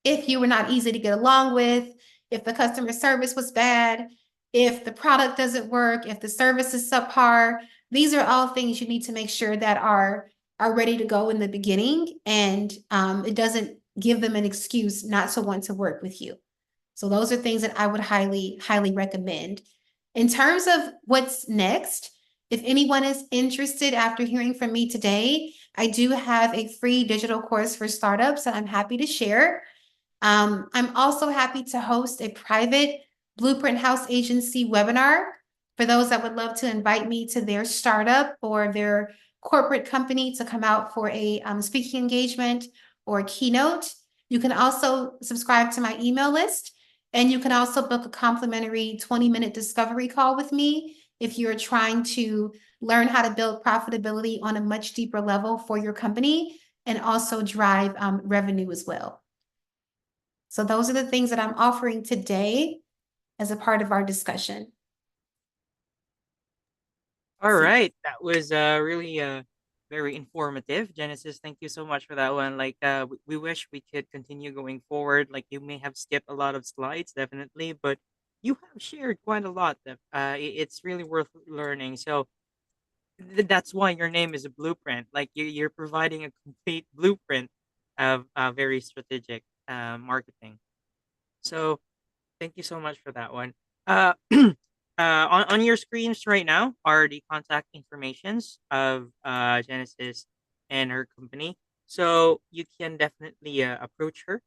if you were not easy to get along with, if the customer service was bad, if the product doesn't work, if the service is subpar. These are all things you need to make sure that are ready to go in the beginning, and it doesn't give them an excuse not to want to work with you. So those are things that I would highly recommend. In terms of what's next, if anyone is interested after hearing from me today, I do have a free digital course for startups that I'm happy to share. I'm also happy to host a private Blueprint House Agency webinar for those that would love to invite me to their startup or their corporate company to come out for a speaking engagement or a keynote. You can also subscribe to my email list, and you can also book a complimentary 20-minute discovery call with me if you're trying to learn how to build profitability on a much deeper level for your company and also drive revenue as well. So those are the things that I'm offering today as a part of our discussion. All See. right, that was really very informative, Genesis. Thank you so much for that one. Like, we wish we could continue going forward. Like, you may have skipped a lot of slides, definitely, but you have shared quite a lot. It's really worth learning. So that's why your name is a blueprint. Like, you're providing a complete blueprint of very strategic marketing. So thank you so much for that one. On your screens right now are the contact informations of Genesis and her company. So you can definitely approach her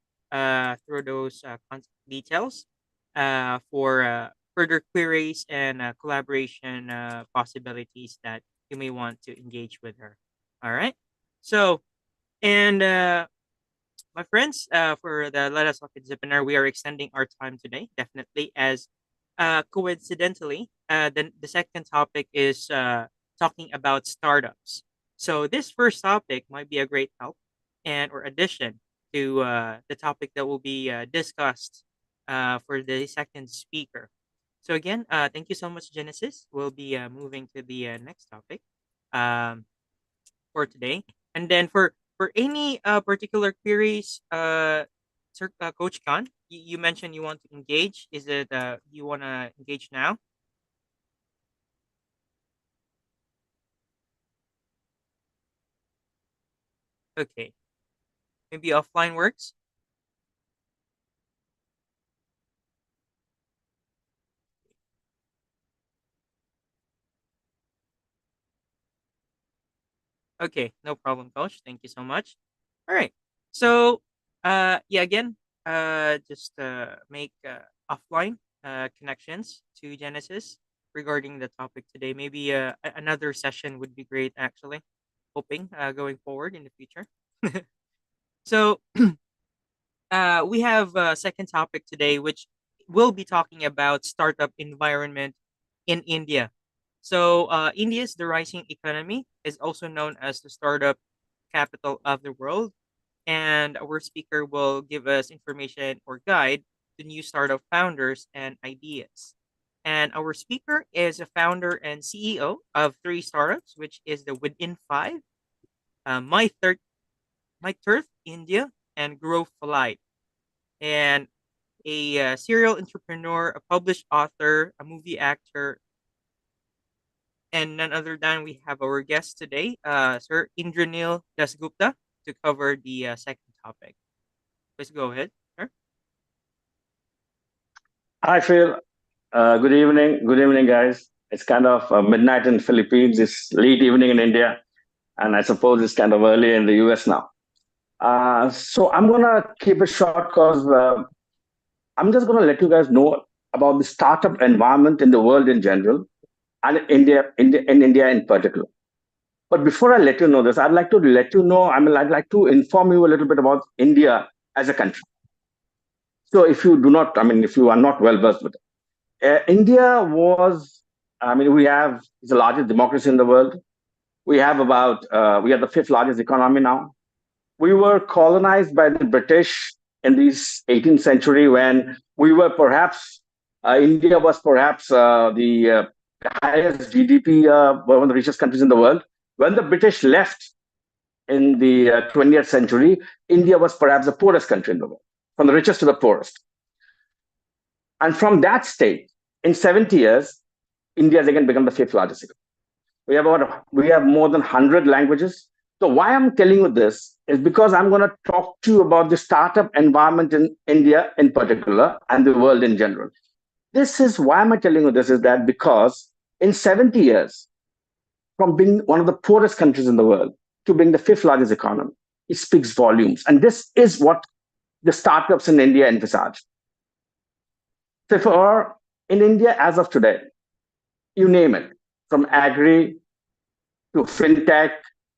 through those contact details for further queries and collaboration possibilities that you may want to engage with her. All right. So, and my friends, for the Let Us Talk It Zipinar, we are extending our time today, definitely, as coincidentally, the second topic is talking about startups. So this first topic might be a great help and or addition to the topic that will be discussed for the second speaker. So again, thank you so much, Genesis. We'll be moving to the next topic. Um, for today. And then for any particular queries, Sir Coach Khan, you mentioned you want to engage. Is it you want to engage now? Okay, maybe offline works. Okay, no problem, Coach. Thank you so much. All right. So, yeah, again, just make offline connections to Genesis regarding the topic today. Maybe another session would be great, actually. Hoping going forward in the future. So, we have a second topic today, which will be talking about startup environment in India. So, India's the rising economy is also known as the startup capital of the world, and our speaker will give us information or guide to new startup founders and ideas. And our speaker is a founder and CEO of three startups, which is the Within Five, My Third, My Turf India, and Grow Flight, and a serial entrepreneur, a published author, a movie actor, and none other than we have our guest today, Sir Indranil Dasgupta, to cover the second topic. Please go ahead, sir. Hi, Phil. Good evening. Good evening, guys. It's kind of midnight in Philippines. It's late evening in India, and I suppose it's kind of early in the US now. So I'm gonna keep it short because I'm just gonna let you guys know about the startup environment in the world in general, and India in particular. But before I let you know this, I'd like to let you know. I'd like to inform you a little bit about India as a country. So if you do not, if you are not well versed with India was, we have the largest democracy in the world. We are the fifth largest economy now. We were colonized by the British in the 18th century when we were perhaps, India was perhaps the highest GDP, one of the richest countries in the world. When the British left in the 20th century, India was perhaps the poorest country in the world. from the richest to the poorest. And from that state, in 70 years, India has again become the fifth largest economy. We have more than 100 languages. So why I'm telling you this is because I'm going to talk to you about the startup environment in India in particular and the world in general. This is why am I telling you this is that because in 70 years, from being one of the poorest countries in the world to being the fifth largest economy, it speaks volumes. And this is what the startups in India envisage. So for in India as of today, you name it, from agri to fintech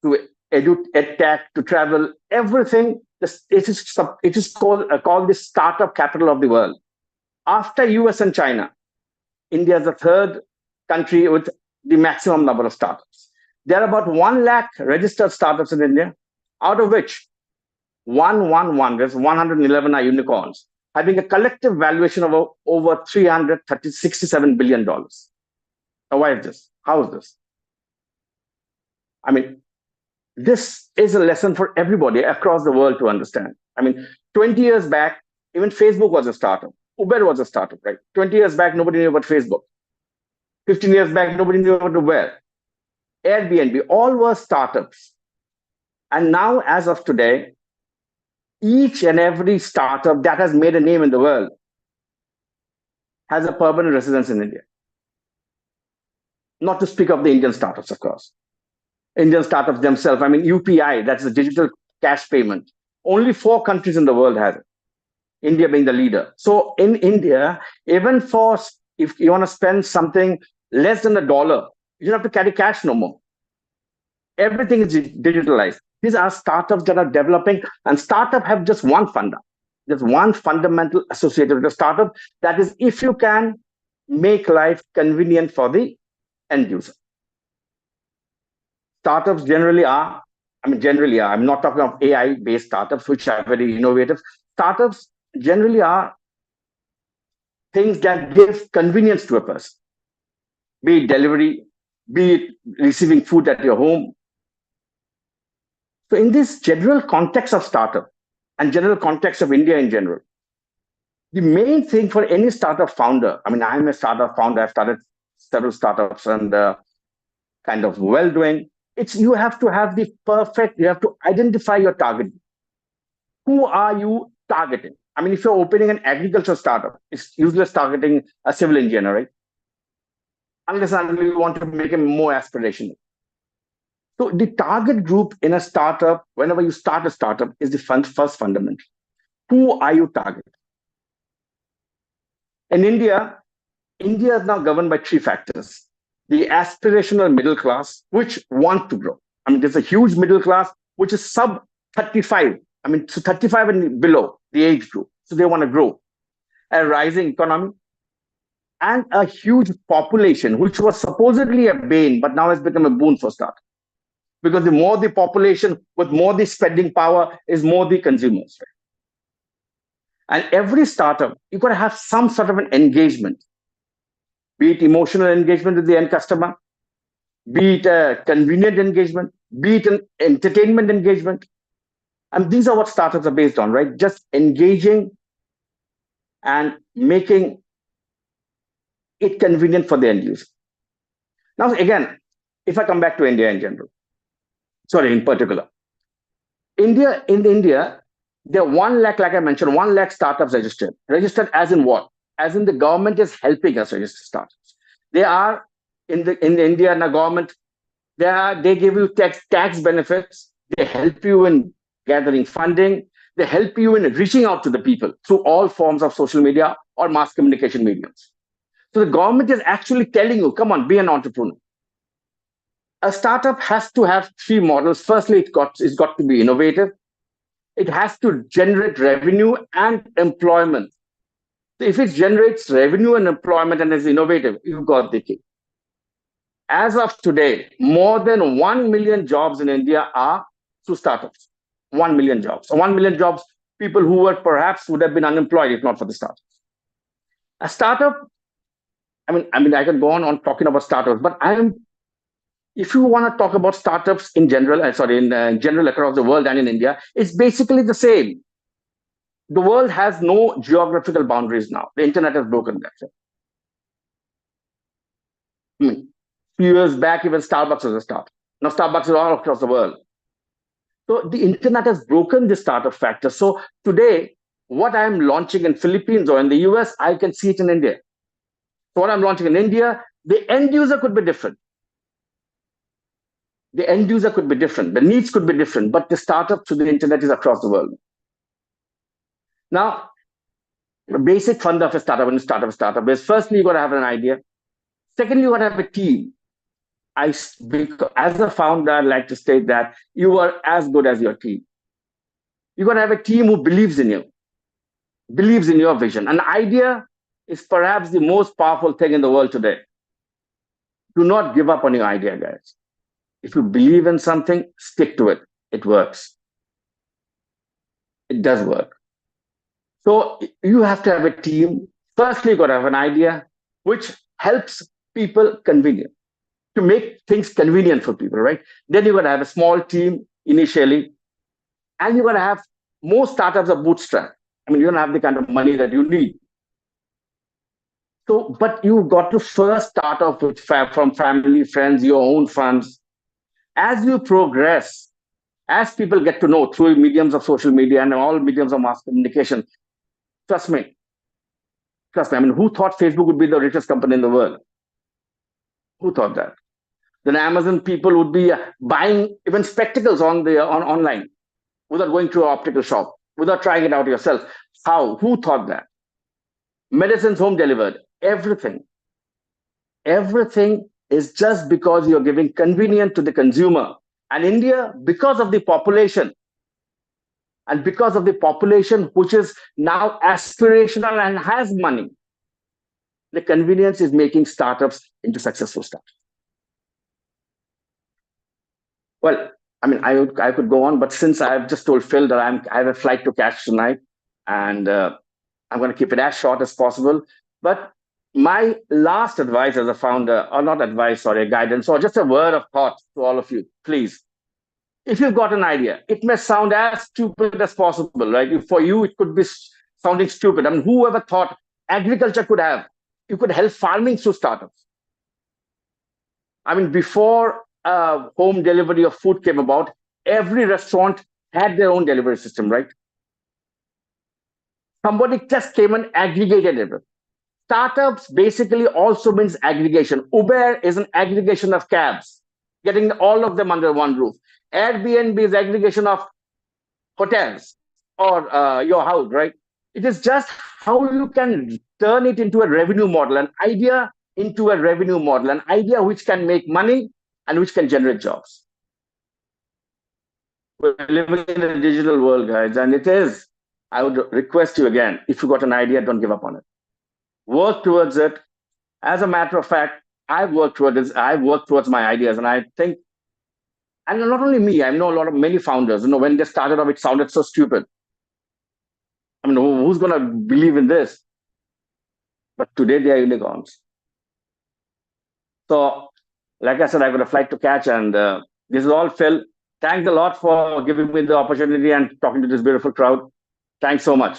to edtech to travel, everything. It is called the startup capital of the world. After US and China, India is the third country with the maximum number of startups. There are about 1 lakh registered startups in India, out of which there's 111 are unicorns, having a collective valuation of over $367 billion. Now, why is this? How is this? I mean, this is a lesson for everybody across the world to understand. I mean, 20 years back, even Facebook was a startup. Uber was a startup, right? 20 years back, nobody knew about Facebook. 15 years back, nobody knew about Uber. Airbnb, all were startups. And now, as of today, each and every startup that has made a name in the world has a permanent residence in India. Not to speak of the Indian startups, of course. Indian startups themselves. I mean, UPI, that's the digital cash payment. Only 4 countries in the world have it. India being the leader. So in India, even if you want to spend something less than $1, you don't have to carry cash no more. Everything is digitalized. These are startups that are developing, and startup have just one funda. There's one fundamental associated with a startup, that is if you can make life convenient for the end user. Startups generally are, I'm not talking of AI-based startups, which are very innovative. Startups generally are things that give convenience to a person, be it delivery, be it receiving food at your home. So in this general context of startup and general context of India in general, the main thing for any startup founder, I mean, I'm a startup founder, I've started several startups and kind of well-doing. You have to have you have to identify your target. Who are you targeting? I mean, if you're opening an agriculture startup, it's useless targeting a civil engineer, right? Unless you want to make him more aspirational. So the target group in a startup, whenever you start a startup, is the first fundamental. Who are you targeting? In India is now governed by 3 factors. The aspirational middle class, which want to grow. I mean, there's a huge middle class, which is sub 35. I mean, so 35 and below the age group. So they want to grow. A rising economy and a huge population, which was supposedly a bane, but now has become a boon for startups. Because the more the population, with more the spending power, is more the consumers. And every startup, you've got to have some sort of an engagement, be it emotional engagement with the end customer, be it a convenient engagement, be it an entertainment engagement. And these are what startups are based on, right? Just engaging and making it convenient for the end user. Now, again, if I come back to India in general, in particular, in India, there are 1 lakh, like I mentioned, 1 lakh startups registered. Registered as in what? As in the government is helping us register startups. They are in India, and the government, they give you tax benefits. They help you in gathering funding. They help you in reaching out to the people through all forms of social media or mass communication mediums. So the government is actually telling you, come on, be an entrepreneur. A startup has to have 3 models. Firstly, it's got to be innovative. It has to generate revenue and employment. So if it generates revenue and employment and is innovative, you've got the key. As of today, more than 1 million jobs in India are through startups. 1 million jobs. 1 million jobs, people who would have been unemployed if not for the startups. A startup, I mean, I can go on talking about startups, but if you want to talk about startups in general, in general across the world and in India, it's basically the same. The world has no geographical boundaries now. The internet has broken that. I mean, a few years back, even Starbucks was a startup. Now Starbucks is all across the world. So the internet has broken the startup factor. So today, what I'm launching in Philippines or in the US, I can see it in India. So what I'm launching in India, the end user could be different. The end user could be different. The needs could be different, but the startup to the internet is across the world. Now, the basic fund of a startup when you start a startup is firstly, you got to have an idea. Secondly, you got to have a team. As a founder, I'd like to state that you are as good as your team. You got to have a team who believes in you, believes in your vision. An idea is perhaps the most powerful thing in the world today. Do not give up on your idea, guys. If you believe in something, stick to it. It works. It does work. So you have to have a team. Firstly, you got to have an idea which helps people convenient to make things convenient for people, right? Then you got to have a small team initially, and you got to have most startups are bootstrap. I mean, you don't have the kind of money that you need. So, but you got to first start off with from family, friends, your own funds. As you progress, as people get to know through mediums of social media and all mediums of mass communication, trust me, trust me. I mean, who thought Facebook would be the richest company in the world? Who thought that? Then Amazon people would be buying even spectacles on online without going to an optical shop, without trying it out yourself. How? Who thought that? Medicines home delivered, everything. Everything is just because you're giving convenience to the consumer. And India, because of the population, and because of the population which is now aspirational and has money, the convenience is making startups into successful startups. Well, I mean, I could go on, but since I've just told Phil that I have a flight to catch tonight, and I'm going to keep it as short as possible. But my last advice as a founder, or not advice, sorry, guidance, or just a word of thought to all of you, please. If you've got an idea, it may sound as stupid as possible, right? For you, it could be sounding stupid. I mean, whoever thought agriculture could have, you could help farming through startups. I mean, before home delivery of food came about, every restaurant had their own delivery system, right? Somebody just came and aggregated it. Startups basically also means aggregation. Uber is an aggregation of cabs, getting all of them under one roof. Airbnb is aggregation of hotels or your house, right? It is just how you can turn it into a revenue model, an idea into a revenue model, an idea which can make money and which can generate jobs. We're living in a digital world, guys, and it is. I would request you again, if you got an idea, don't give up on it. Work towards it. As a matter of fact, I've worked towards this. I've worked towards my ideas, and I think, and not only me, I know a lot of many founders. When they started off, it sounded so stupid. I mean, who's going to believe in this? But today they are unicorns. So, like I said, I've got a flight to catch, and this is all Phil. Thanks a lot for giving me the opportunity and talking to this beautiful crowd. Thanks so much.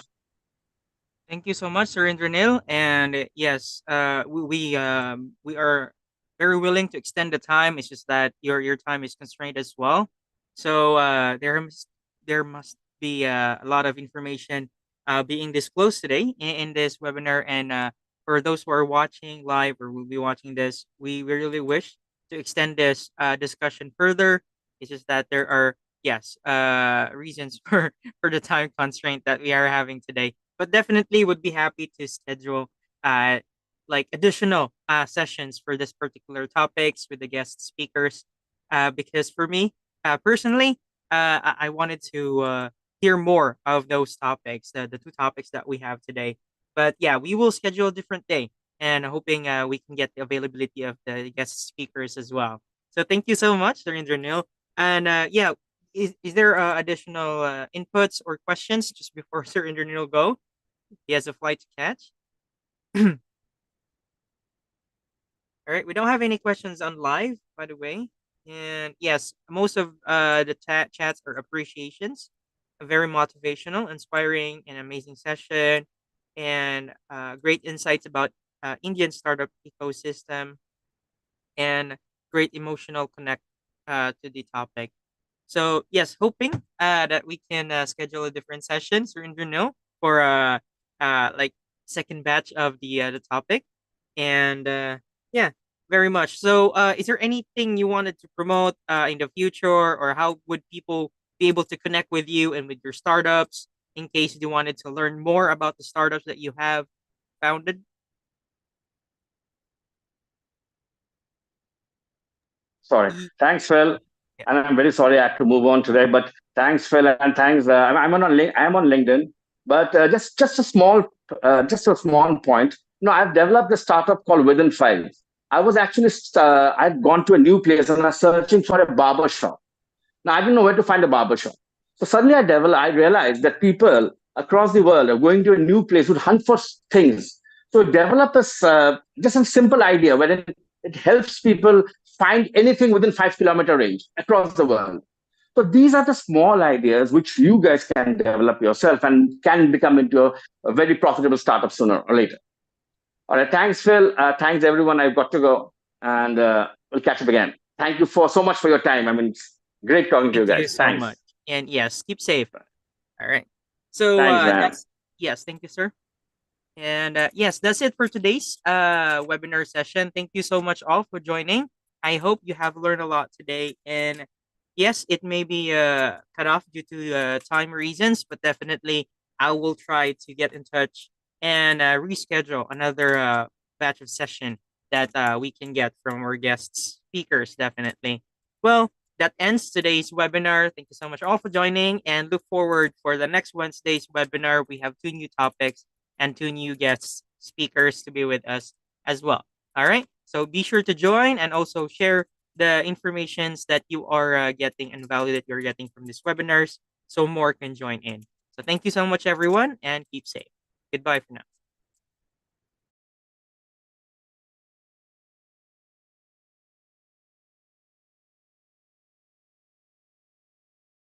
Thank you so much, Sir Indranil. And yes, we are very willing to extend the time. It's just that your time is constrained as well. So there must be a lot of information being disclosed today in this webinar. And for those who are watching live or will be watching this, we really wish to extend this discussion further. It's just that there are yes reasons for the time constraint that we are having today, but definitely would be happy to schedule uh like additional sessions for this particular topics with the guest speakers, because for me personally, I wanted to hear more of those topics, the two topics that we have today. But yeah, we will schedule a different day, and hoping we can get the availability of the guest speakers as well. So thank you so much, Surinder Nil. And yeah, is there additional inputs or questions just before Surinder Nil go? He has a flight to catch. All right, we don't have any questions on live, by the way. And yes, most of the chats are appreciations. a very motivational, inspiring, and amazing session, and great insights about Indian startup ecosystem and great emotional connect to the topic. So yes, hoping that we can schedule a different session soon, for like second batch of the topic, and yeah, very much. So, is there anything you wanted to promote in the future, or how would people be able to connect with you and with your startups in case you wanted to learn more about the startups that you have founded? Sorry. Ye- Thanks, Phil. Yeah. And I'm very sorry I have to move on today, but thanks, Phil, and thanks. I'm on LinkedIn, but just a small point. I've developed a startup called Within Five. I was actually I'd gone to a new place and I was searching for a barber shop. Now I didn't know where to find a barber shop. So suddenly I realized that people across the world are going to a new place would hunt for things. So develop just a simple idea where it helps people find anything within 5 kilometer range across the world. So these are the small ideas which you guys can develop yourself and can become into a very profitable startup sooner or later. All right, thanks, Phil. Thanks, everyone. I've got to go, and we'll catch up again. Thank you for so much for your time. I mean, it's great talking to Thank you you guys. so much, Thanks. and yes, keep safe. All right. So Thanks, man. that's yes. Thank you, sir. And yes, that's it for today's webinar session. Thank you so much all for joining. I hope you have learned a lot today. And yes, it may be cut off due to time reasons, but definitely I will try to get in touch and reschedule another batch of session that we can get from our guest speakers, definitely. Well, that ends today's webinar. Thank you so much all for joining and look forward for the next Wednesday's webinar. We have two new topics and two new guest speakers to be with us as well. All right. So be sure to join and also share the informations that you are getting and value that you're getting from these webinars so more can join in. So thank you so much, everyone, and keep safe. Goodbye for now.